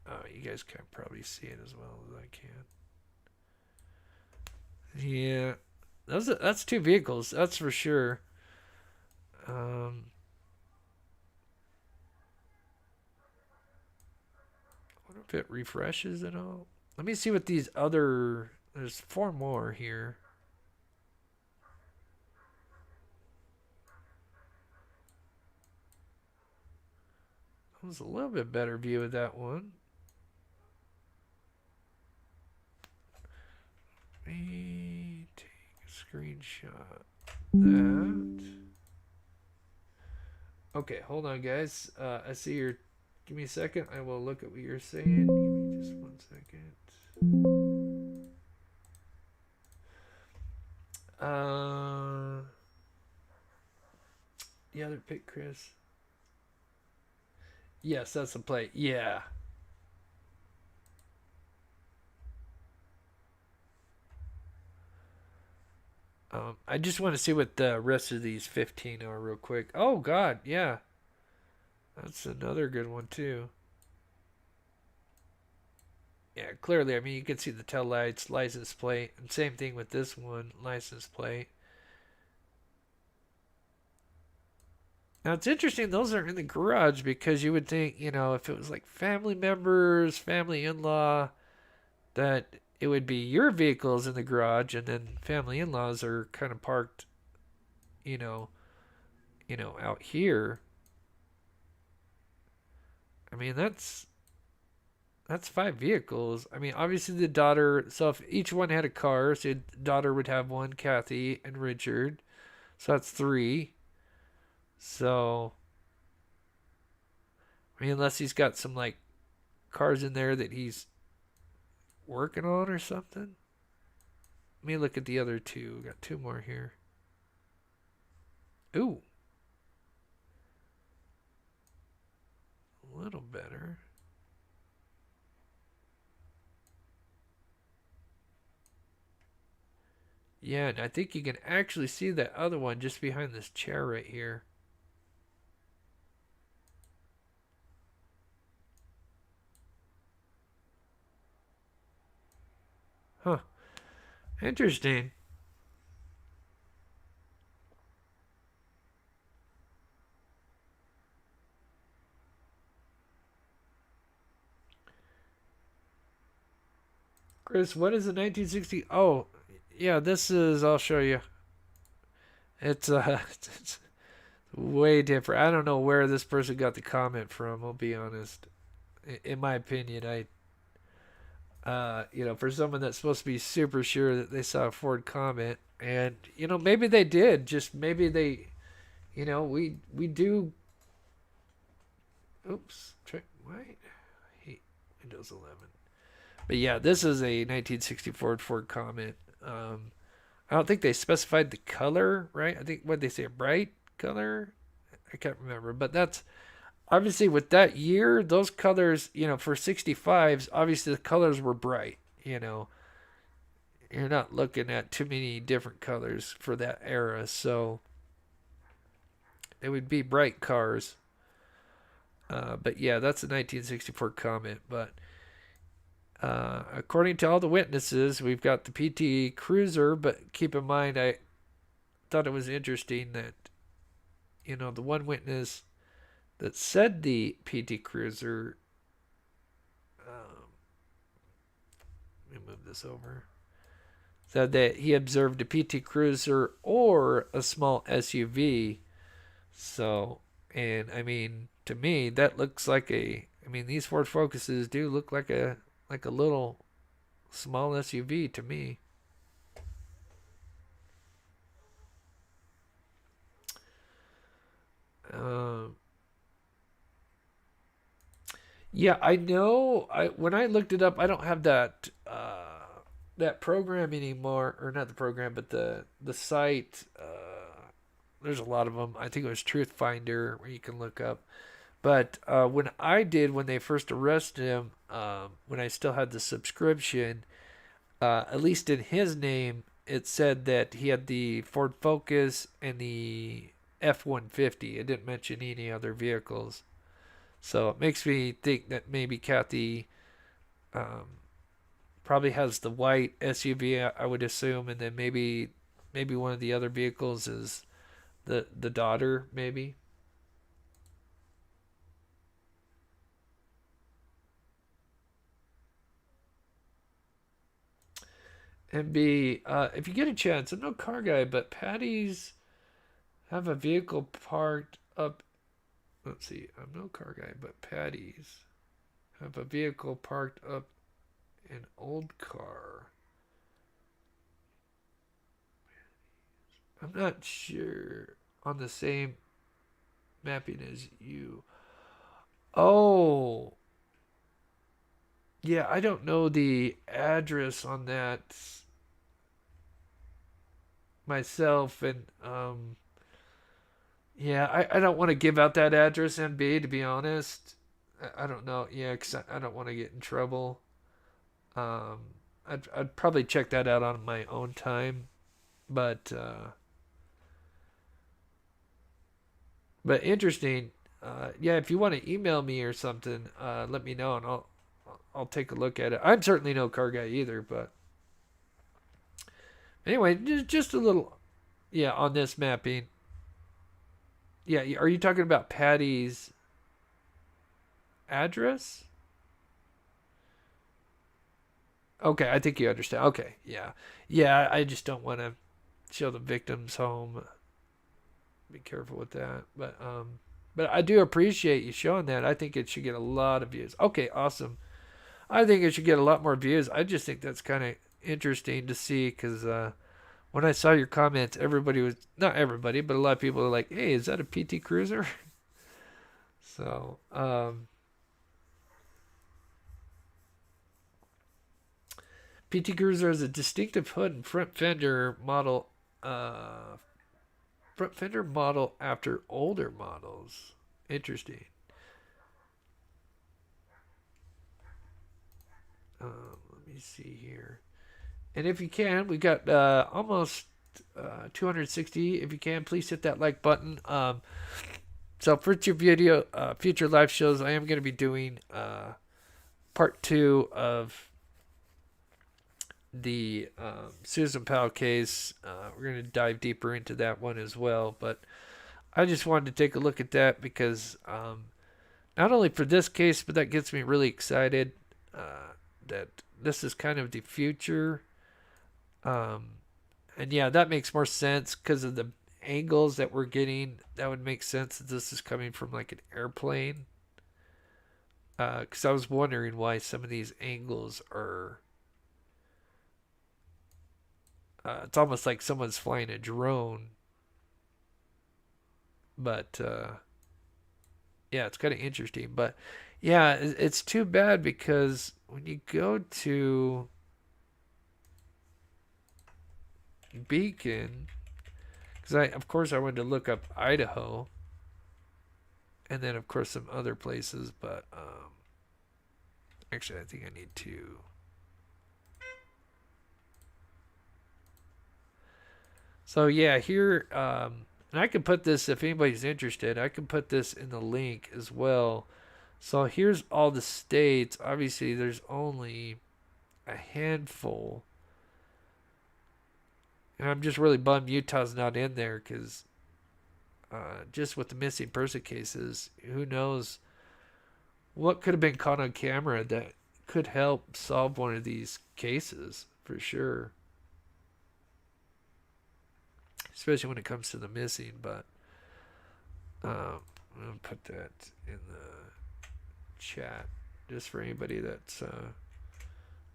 Oh, you guys can probably see it as well as I can. Yeah, that's two vehicles. That's for sure. I wonder if it refreshes at all. Let me see what these other... There's 4 more here. That was a little bit better view of that one. Let me take a screenshot of that. Okay, hold on, guys. I see your... Give me a second. I will look at what you're saying. Give me just 1 second. The other pick, Chris. Yes, that's the plate. Yeah. I just want to see what the rest of these 15 are real quick. Oh, God, yeah. That's another good one, too. Yeah, clearly, I mean, you can see the tail lights, license plate, and same thing with this one, license plate. Now, it's interesting those are in the garage because you would think, if it was like family members, family in-law, that it would be your vehicles in the garage, and then family in-laws are kind of parked, out here. I mean, that's 5 vehicles. I mean, obviously the daughter. So if each one had a car, so the daughter would have one, Kathy and Richard. So that's 3. So, I mean, unless he's got some like cars in there that he's working on or something. Let me look at the other 2. We got 2 more here. Ooh. A little better. Yeah, and I think you can actually see that other one just behind this chair right here. Huh. Interesting. Chris, what is the 1960? Oh, yeah, this is, I'll show you. It's it's way different. I don't know where this person got the comment from, I'll be honest. In my opinion, for someone that's supposed to be super sure that they saw a Ford comment, and, maybe they did, just maybe they, we do, oops, why? I hate Windows 11. But yeah, this is a 1964 Ford Comet. I don't think they specified the color, right? I think, what they say, a bright color? I I can't remember, but that's obviously with that year, those colors, for 65s, obviously the colors were bright. You're not looking at too many different colors for that era, so it would be bright cars. But yeah, that's a 1964 Comet. But according to all the witnesses, we've got the PT Cruiser. But keep in mind, I thought it was interesting that the one witness that said the PT Cruiser. Let me move this over. Said that he observed a PT Cruiser or a small SUV. So, and I mean, to me, that looks like these Ford Focuses do look like a little small SUV to me. Yeah, I know. When I looked it up, I don't have that program anymore, or not the program, but the site. There's a lot of them. I think it was Truth Finder where you can look up. But when they first arrested him, when I still had the subscription, at least in his name, it said that he had the Ford Focus and the F-150. It didn't mention any other vehicles. So it makes me think that maybe Kathy probably has the white SUV, I would assume, and then maybe one of the other vehicles is the daughter, maybe. And B, if you get a chance, I'm no car guy, but Patty's have a vehicle parked up. Let's see, I'm no car guy, but Patty's have a vehicle parked up an old car. I'm not sure on the same mapping as you. Oh, yeah, I don't know the address on that myself, and yeah, I don't want to give out that address, MB, to be honest. I don't know, yeah, because I don't want to get in trouble. Um, I'd probably check that out on my own time, but interesting. Yeah, if you want to email me or something, let me know and I'll take a look at it. I'm certainly no car guy either, but anyway, just a little, yeah, on this mapping. Yeah, are you talking about Patty's address? Okay, I think you understand. Okay, yeah, yeah. I just don't want to show the victim's home. Be careful with that, but I do appreciate you showing that. I think it should get a lot of views. Okay, awesome. I think it should get a lot more views. I just think that's kind of interesting to see because when I saw your comments, everybody was not everybody, but a lot of people were like, "Hey, is that a PT Cruiser?" So, PT Cruiser is a distinctive hood and front fender model. Front fender model after older models. Interesting. Let me see here. And if you can, we got almost 260. If you can, please hit that like button. So for future live shows, I am going to be doing part 2 of the Susan Powell case. We're going to dive deeper into that one as well. But I just wanted to take a look at that because not only for this case, but that gets me really excited that this is kind of the future. And yeah, that makes more sense because of the angles that we're getting. That would make sense that this is coming from like an airplane. Because I was wondering why some of these angles are. It's almost like someone's flying a drone. But yeah, it's kind of interesting. But yeah, it's too bad because when you go to Beacon, because of course I wanted to look up Idaho. and then of course some other places, but actually I think I need to. So yeah, here, and I can put this, if anybody's interested, I can put this in the link as well. So here's all the states. Obviously there's only a handful, and I'm just really bummed Utah's not in there, because just with the missing person cases, who knows what could have been caught on camera that could help solve one of these cases for sure, especially when it comes to the missing. But I'm gonna put that in the chat just for anybody that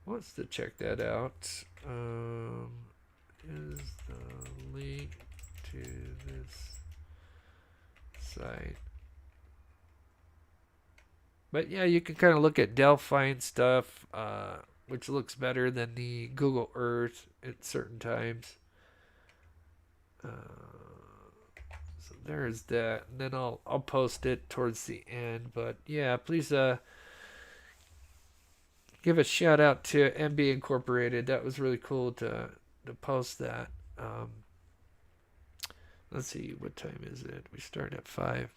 wants to check that out. Is the link to this site? But yeah, you can kind of look at Delphi and stuff, which looks better than the Google Earth at certain times. So there's that, and then I'll post it towards the end. But yeah, please give a shout out to MB Incorporated. That was really cool to post that. Let's see, what time is it? We start at 5.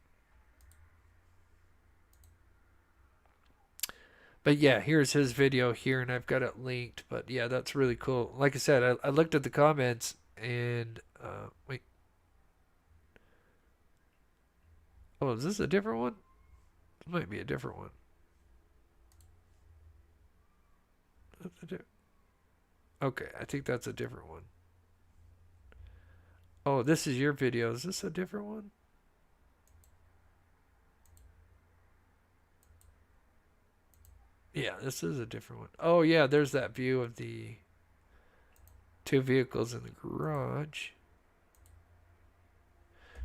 But yeah, here's his video here, and I've got it linked. But yeah, that's really cool. Like I said, I looked at the comments, and wait. Oh, is this a different one? It might be a different one. Okay, I think that's a different one. Oh, this is your video. Is this a different one? Yeah, this is a different one. Oh, yeah, there's that view of the 2 vehicles in the garage.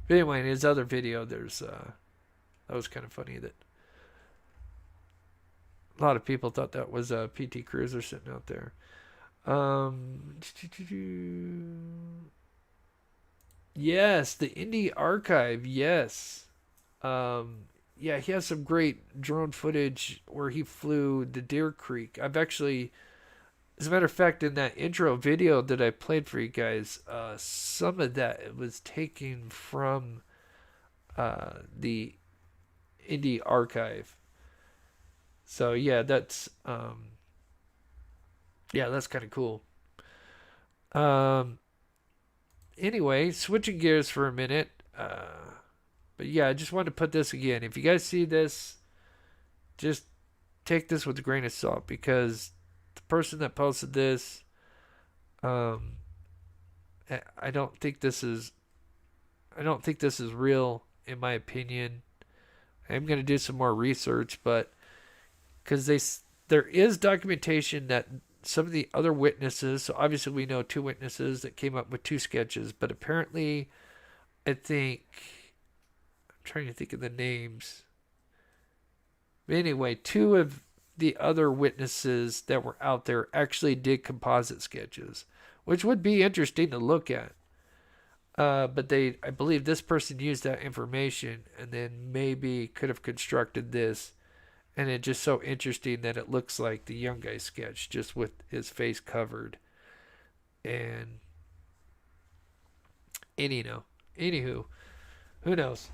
But anyway, in his other video, there's that was kind of funny that a lot of people thought that was a PT Cruiser sitting out there. Yes, the Indie Archive. Yes. Yeah, he has some great drone footage where he flew the Deer Creek. I've actually, as a matter of fact, in that intro video that I played for you guys, some of that was taken from the Indie Archive. So yeah, that's kind of cool. Anyway, switching gears for a minute. But yeah, I just wanted to put this again. If you guys see this, just take this with a grain of salt, because the person that posted this, I don't think this is real, in my opinion. I'm going to do some more research, but because there is documentation that some of the other witnesses, so obviously we know 2 witnesses that came up with 2 sketches, but apparently I think, I'm trying to think of the names. But anyway, 2 of the other witnesses that were out there actually did composite sketches, which would be interesting to look at. But I believe this person used that information and then maybe could have constructed this. And it's just so interesting that it looks like the young guy sketch, just with his face covered. And anywho, who knows?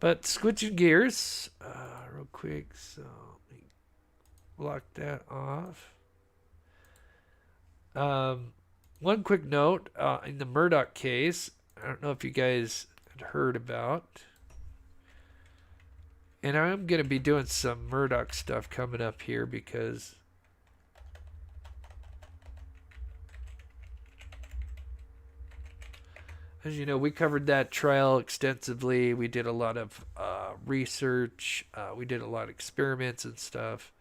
But switching gears, real quick. So let me block that off. One quick note in the Murdoch case. I don't know if you guys had heard about. And I'm going to be doing some Murdoch stuff coming up here, because as you know, we covered that trial extensively. We did a lot of research. We did a lot of experiments and stuff.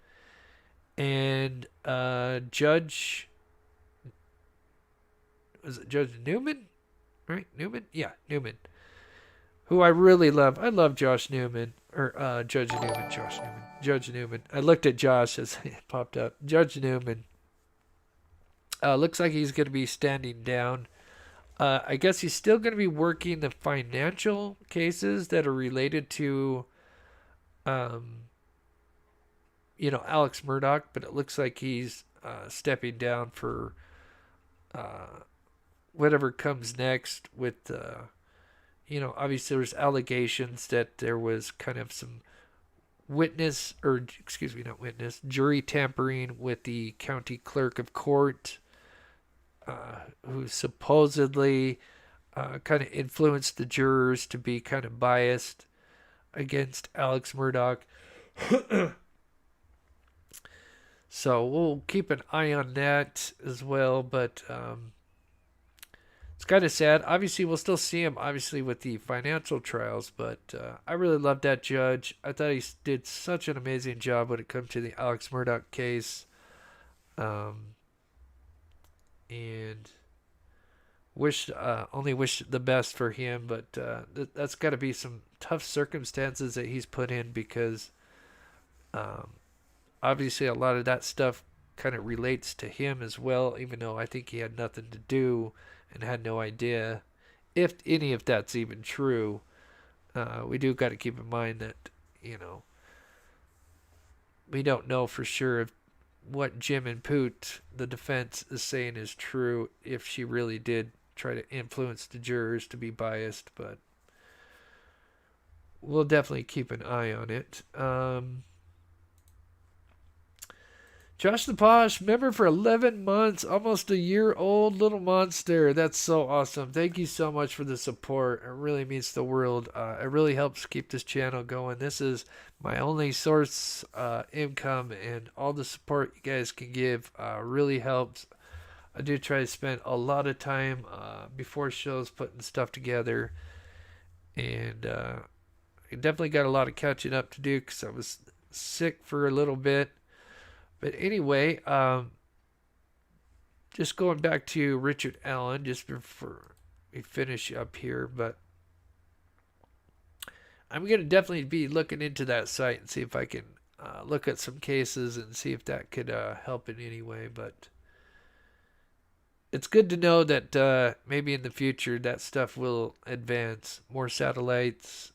And Judge Newman? Right? Newman? Yeah, Newman. Who I really love. I love Josh Newman. Or Judge Newman. Judge Newman. I looked at Josh as it popped up. Judge Newman. Looks like he's going to be standing down. I guess he's still going to be working the financial cases that are related to, Alex Murdoch, but it looks like he's stepping down for whatever comes next with, obviously there's allegations that there was kind of some jury tampering with the county clerk of court, who supposedly kind of influenced the jurors to be kind of biased against Alex Murdoch. So we'll keep an eye on that as well, but it's kind of sad. Obviously, we'll still see him, obviously, with the financial trials, but I really love that judge. I thought he did such an amazing job when it comes to the Alex Murdoch case. And only wish the best for him, but that's got to be some tough circumstances that he's put in, because obviously a lot of that stuff kind of relates to him as well, even though I think he had nothing to do and had no idea if any of that's even true. We do got to keep in mind that, we don't know for sure if what Jim and Poot, the defense, is saying is true, if she really did try to influence the jurors to be biased, but we'll definitely keep an eye on it. Josh the Posh, member for 11 months, almost a year old, little monster. That's so awesome. Thank you so much for the support. It really means the world. It really helps keep this channel going. This is my only source income, and all the support you guys can give really helps. I do try to spend a lot of time before shows putting stuff together, and I definitely got a lot of catching up to do because I was sick for a little bit. But anyway, just going back to Richard Allen, just before we finish up here, but I'm going to definitely be looking into that site and see if I can look at some cases and see if that could help in any way. But it's good to know that maybe in the future that stuff will advance. More satellites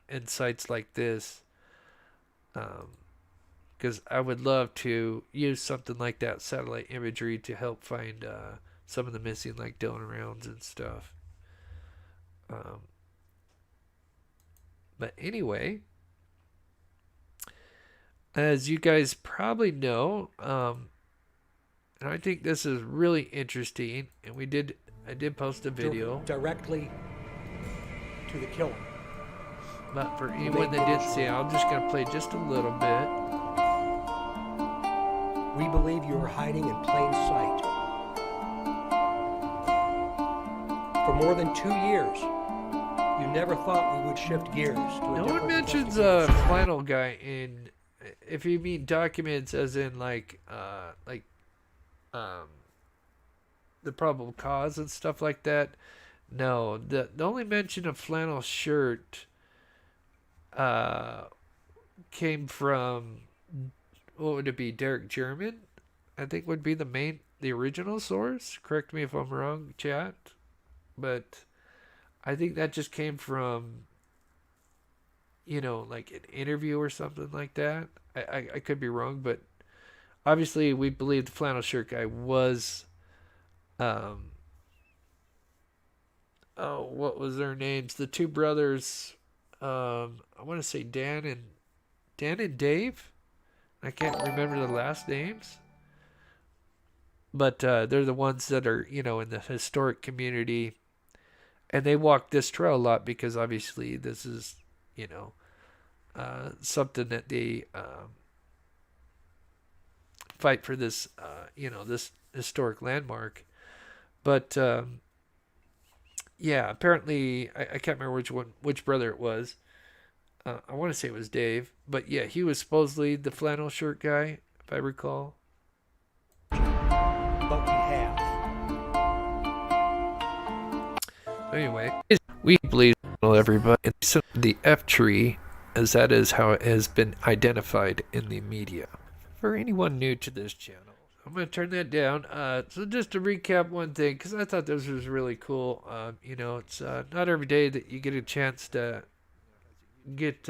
and sites like this. Because I would love to use something like that, satellite imagery, to help find some of the missing, like Dylan rounds and stuff. But anyway, as you guys probably know, and I think this is really interesting, and I did post a video directly to the killer. But for anyone that didn't see it, I'm just going to play just a little bit. We believe you are hiding in plain sight. For more than 2 years, you never thought we would shift gears to a No different one mentions flannel guy in, if you mean documents as in like the probable cause and stuff like that. No, the only mention of flannel shirt came from, what would it be, Derek German, I think would be the original source. Correct me if I'm wrong, chat. But I think that just came from, like an interview or something like that. I could be wrong, but obviously we believe the flannel shirt guy was, what was their names? The two brothers, I want to say Dan and Dave. I can't remember the last names, but they're the ones that are, in the historic community, and they walk this trail a lot because obviously this is, something that they fight for, this, this historic landmark. But yeah, apparently I can't remember which brother it was. I want to say it was Dave, but yeah, he was supposedly the flannel shirt guy, if I recall. But we have. Anyway, we believe everybody the F tree, as that is how it has been identified in the media. For anyone new to this channel, I'm going to turn that down. So just to recap one thing, because I thought this was really cool. It's not every day that you get a chance to get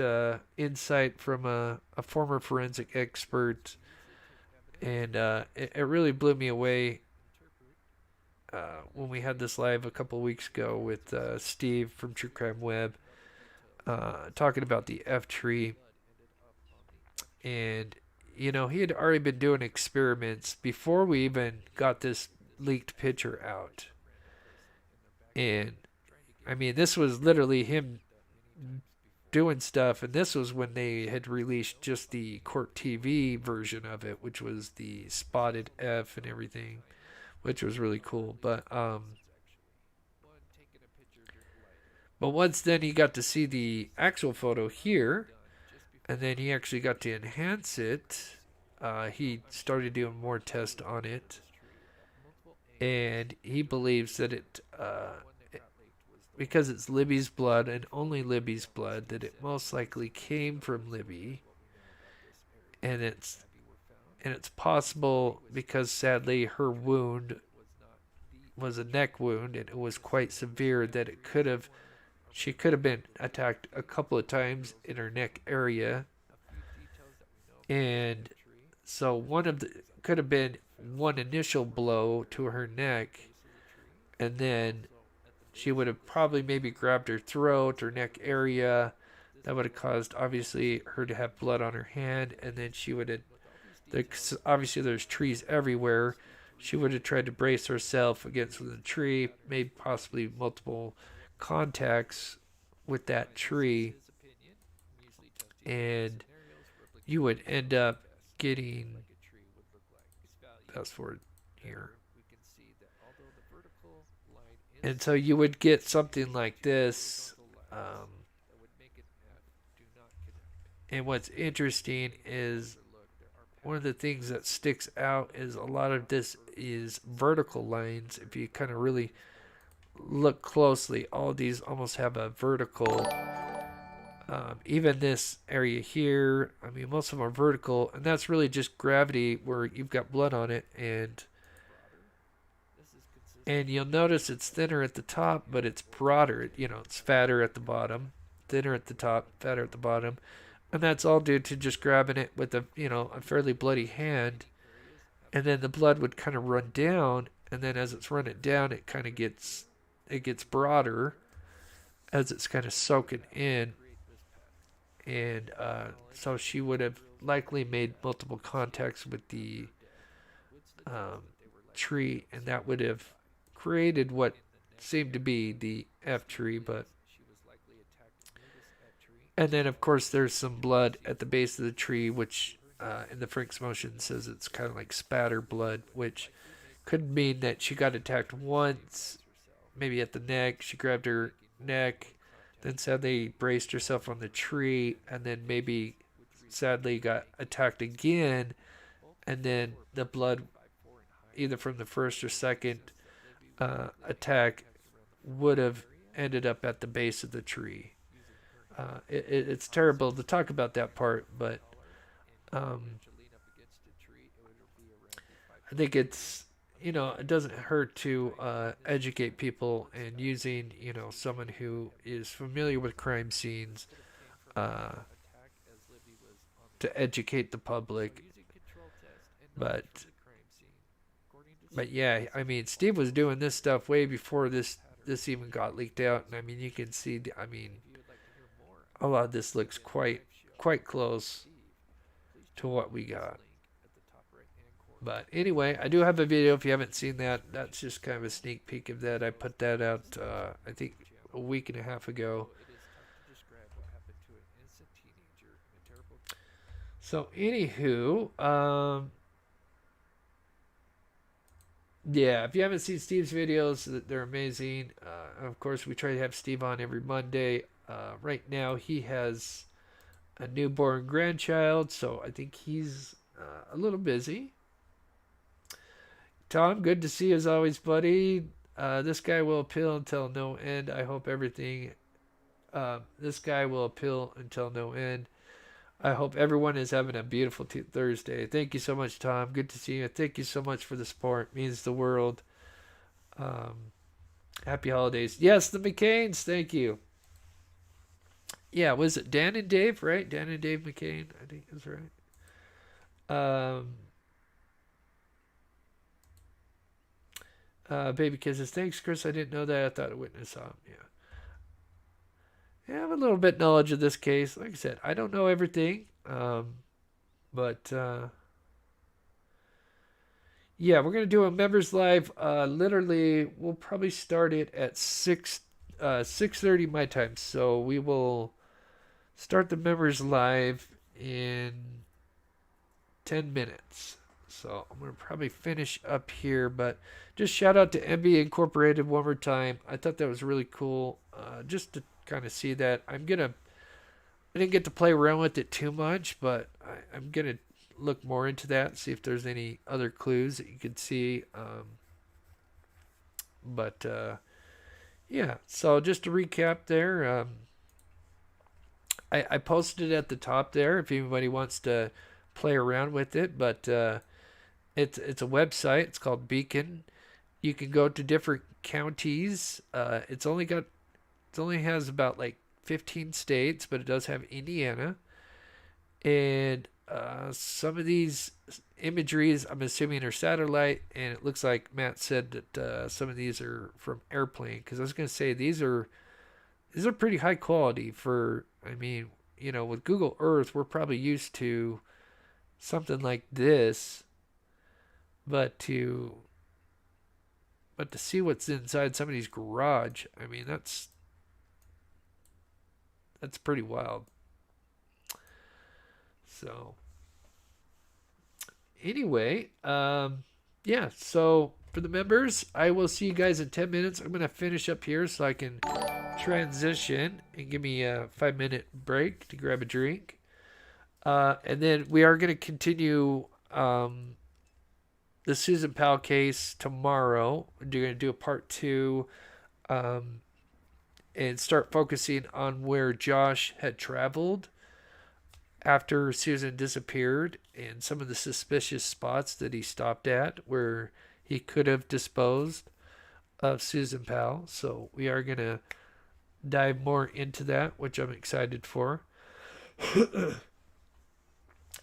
insight from a former forensic expert, and it really blew me away when we had this live a couple weeks ago with Steve from True Crime Web, talking about the F tree. And he had already been doing experiments before we even got this leaked picture out. And I mean, this was literally him doing stuff, and this was when they had released just the court TV version of it, which was the spotted F and everything, which was really cool. But once then he got to see the actual photo here, and then he actually got to enhance it. He started doing more tests on it, and he believes that because it's Libby's blood and only Libby's blood, that it most likely came from Libby. And it's possible because sadly her wound was a neck wound, and it was quite severe, that she could have been attacked a couple of times in her neck area. And so could have been one initial blow to her neck, and then she would have probably maybe grabbed her throat or neck area. That would have caused, obviously, her to have blood on her hand, and then she would have, obviously there's trees everywhere. She would have tried to brace herself against the tree, made possibly multiple contacts with that tree, and you would end up getting, fast forward here, and so you would get something like this. And what's interesting is one of the things that sticks out is a lot of this is vertical lines. If you kind of really look closely, all these almost have a vertical. Even this area here, I mean, most of them are vertical, and that's really just gravity where you've got blood on it, and you'll notice it's thinner at the top, but it's broader. It's fatter at the bottom, thinner at the top, fatter at the bottom, and that's all due to just grabbing it with a fairly bloody hand, and then the blood would kind of run down, and then as it's running down, it kind of gets broader as it's kind of soaking in. And so she would have likely made multiple contacts with the tree, and that would have created what seemed to be the F tree. And then, of course, there's some blood at the base of the tree, which in the Frank's motion says it's kind of like spatter blood, which could mean that she got attacked once, maybe at the neck. She grabbed her neck, then sadly braced herself on the tree, and then maybe sadly got attacked again, and then the blood, either from the first or second attack, would have ended up at the base of the tree. It's terrible to talk about that part, but I think it's, it doesn't hurt to educate people, and using, someone who is familiar with crime scenes to educate the public. But yeah, I mean, Steve was doing this stuff way before this even got leaked out, and I mean, you can see, a lot of this looks quite close to what we got. But anyway, I do have a video. If you haven't seen that, that's just kind of a sneak peek of that. I put that out, I think, a week and a half ago. So, anywho, yeah, if you haven't seen Steve's videos, they're amazing. Of course, we try to have Steve on every Monday. Right now, he has a newborn grandchild, so I think he's a little busy. Tom, good to see you as always, buddy. This guy will appeal until no end. I hope everything. This guy will appeal until no end. I hope everyone is having a beautiful Thursday. Thank you so much, Tom. Good to see you. Thank you so much for the support. It means the world. Um, Happy holidays. Yes, the McCains. Thank you. Yeah, was it Dan and Dave, right? Dan and Dave McCain. I think that's right. Um, Baby kisses. Thanks, Chris. I didn't know that. I thought a witness saw him. Yeah. Yeah, I have a little bit knowledge of this case. Like I said, I don't know everything. But yeah, we're gonna do a members live. Literally, we'll probably start it at 6:30 my time. So we will start the members live in 10 minutes. So I'm going to probably finish up here, but just shout out to MB Incorporated one more time. I thought that was really cool. Just to kind of see that. I didn't get to play around with it too much, but I'm going to look more into that, see if there's any other clues that you could see. But yeah, so just to recap there, I posted it at the top there if anybody wants to play around with it, but it's a website. It's called Beacon. You can go to different counties. It only has about like 15 states, but it does have Indiana. And some of these imageries, I'm assuming, are satellite, and it looks like Matt said that some of these are from airplane. Because I was going to say these are pretty high quality for. I mean, with Google Earth, we're probably used to something like this, but to see what's inside somebody's garage, I mean, that's pretty wild. So anyway, yeah, so for the members, I will see you guys in 10 minutes. I'm going to finish up here so I can transition and give me a 5-minute break to grab a drink. And then we are going to continue the Susan Powell case tomorrow. We're going to do a part 2 and start focusing on where Josh had traveled after Susan disappeared and some of the suspicious spots that he stopped at where he could have disposed of Susan Powell. So we are going to dive more into that, which I'm excited for.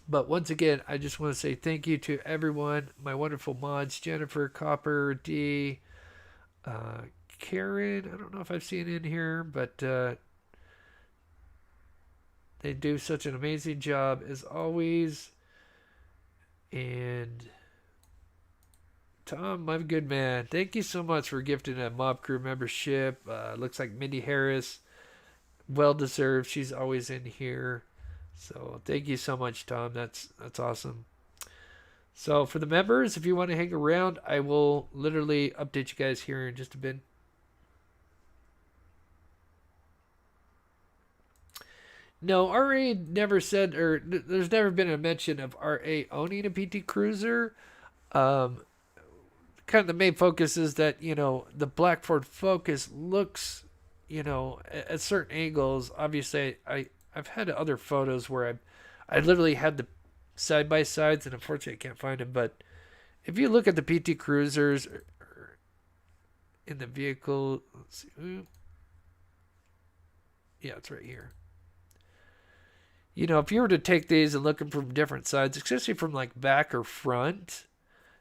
But once again, I just want to say thank you to everyone, my wonderful mods, Jennifer, Copper, D, Karen. I don't know if I've seen in here, but they do such an amazing job as always. And Tom, my good man, thank you so much for gifting a Mob Crew membership. Looks like Mindy Harris, well deserved. She's always in here. So thank you so much, Tom. That's awesome. So for the members, if you want to hang around, I will literally update you guys here in just a bit. No, RA never said, or there's never been a mention of RA owning a PT Cruiser. Kind of the main focus is that, the Black Ford Focus looks, at certain angles. Obviously, I've had other photos where I literally had the side by sides, and unfortunately I can't find them. But if you look at the PT Cruisers in the vehicle, let's see, yeah, it's right here. If you were to take these and look them from different sides, especially from like back or front,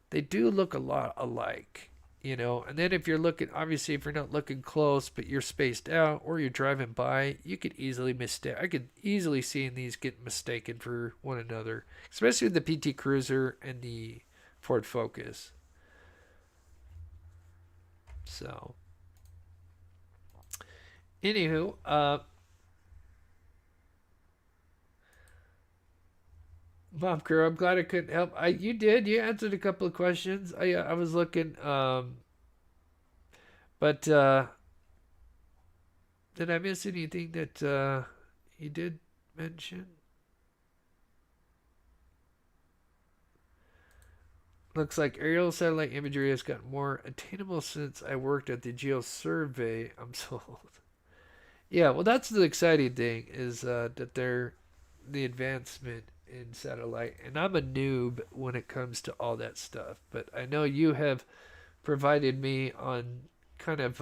they do look a lot alike. And then if you're looking, obviously if you're not looking close but you're spaced out or you're driving by, you could easily mistake. I could easily see these get mistaken for one another, especially the PT Cruiser and the Ford Focus. So anywho, Mom Crew, I'm glad I couldn't help. You answered a couple of questions. I was looking, but did I miss anything that you did mention? Looks like aerial satellite imagery has gotten more attainable since I worked at the Geo Survey. I'm sold. Yeah, well, that's the exciting thing is that they're the advancement in satellite, and I'm a noob when it comes to all that stuff. But I know you have provided me on kind of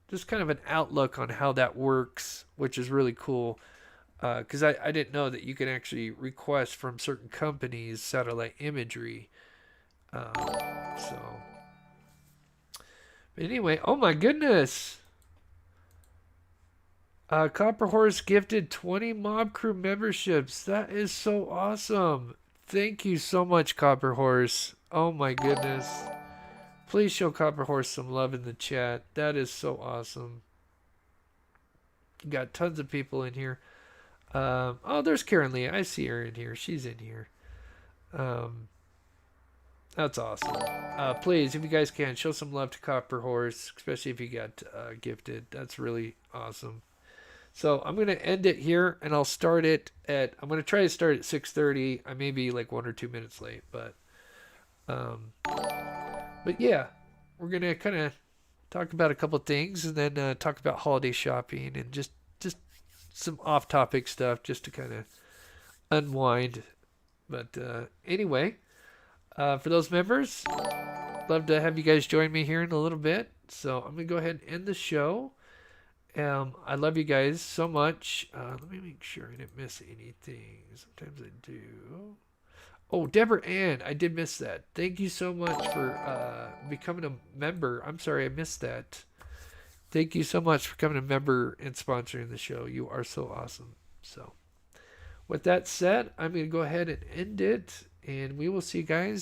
just kind of an outlook on how that works, which is really cool. Because I didn't know that you can actually request from certain companies satellite imagery. So, but anyway, oh my goodness. Copper Horse gifted 20 Mob Crew memberships. That is so awesome. Thank you so much, Copper Horse. Oh my goodness. Please show Copper Horse some love in the chat. That is so awesome. Got tons of people in here. Oh, there's Karen Lee. I see her in here. She's in here. That's awesome. Please, if you guys can, show some love to Copper Horse, especially if you got gifted. That's really awesome. So I'm going to end it here, and I'll start it at... I'm going to try to start at 6:30. I may be like 1 or 2 minutes late, but yeah, we're going to kind of talk about a couple things, and then talk about holiday shopping and just some off-topic stuff just to kind of unwind. But anyway, for those members, love to have you guys join me here in a little bit. So I'm going to go ahead and end the show. I love you guys so much. Let me make sure I didn't miss anything. Sometimes I do. Oh, Deborah Ann, I did miss that. Thank you so much for becoming a member. I'm sorry I missed that. Thank you so much for becoming a member and sponsoring the show. You are so awesome. So, with that said, I'm going to go ahead and end it, and we will see you guys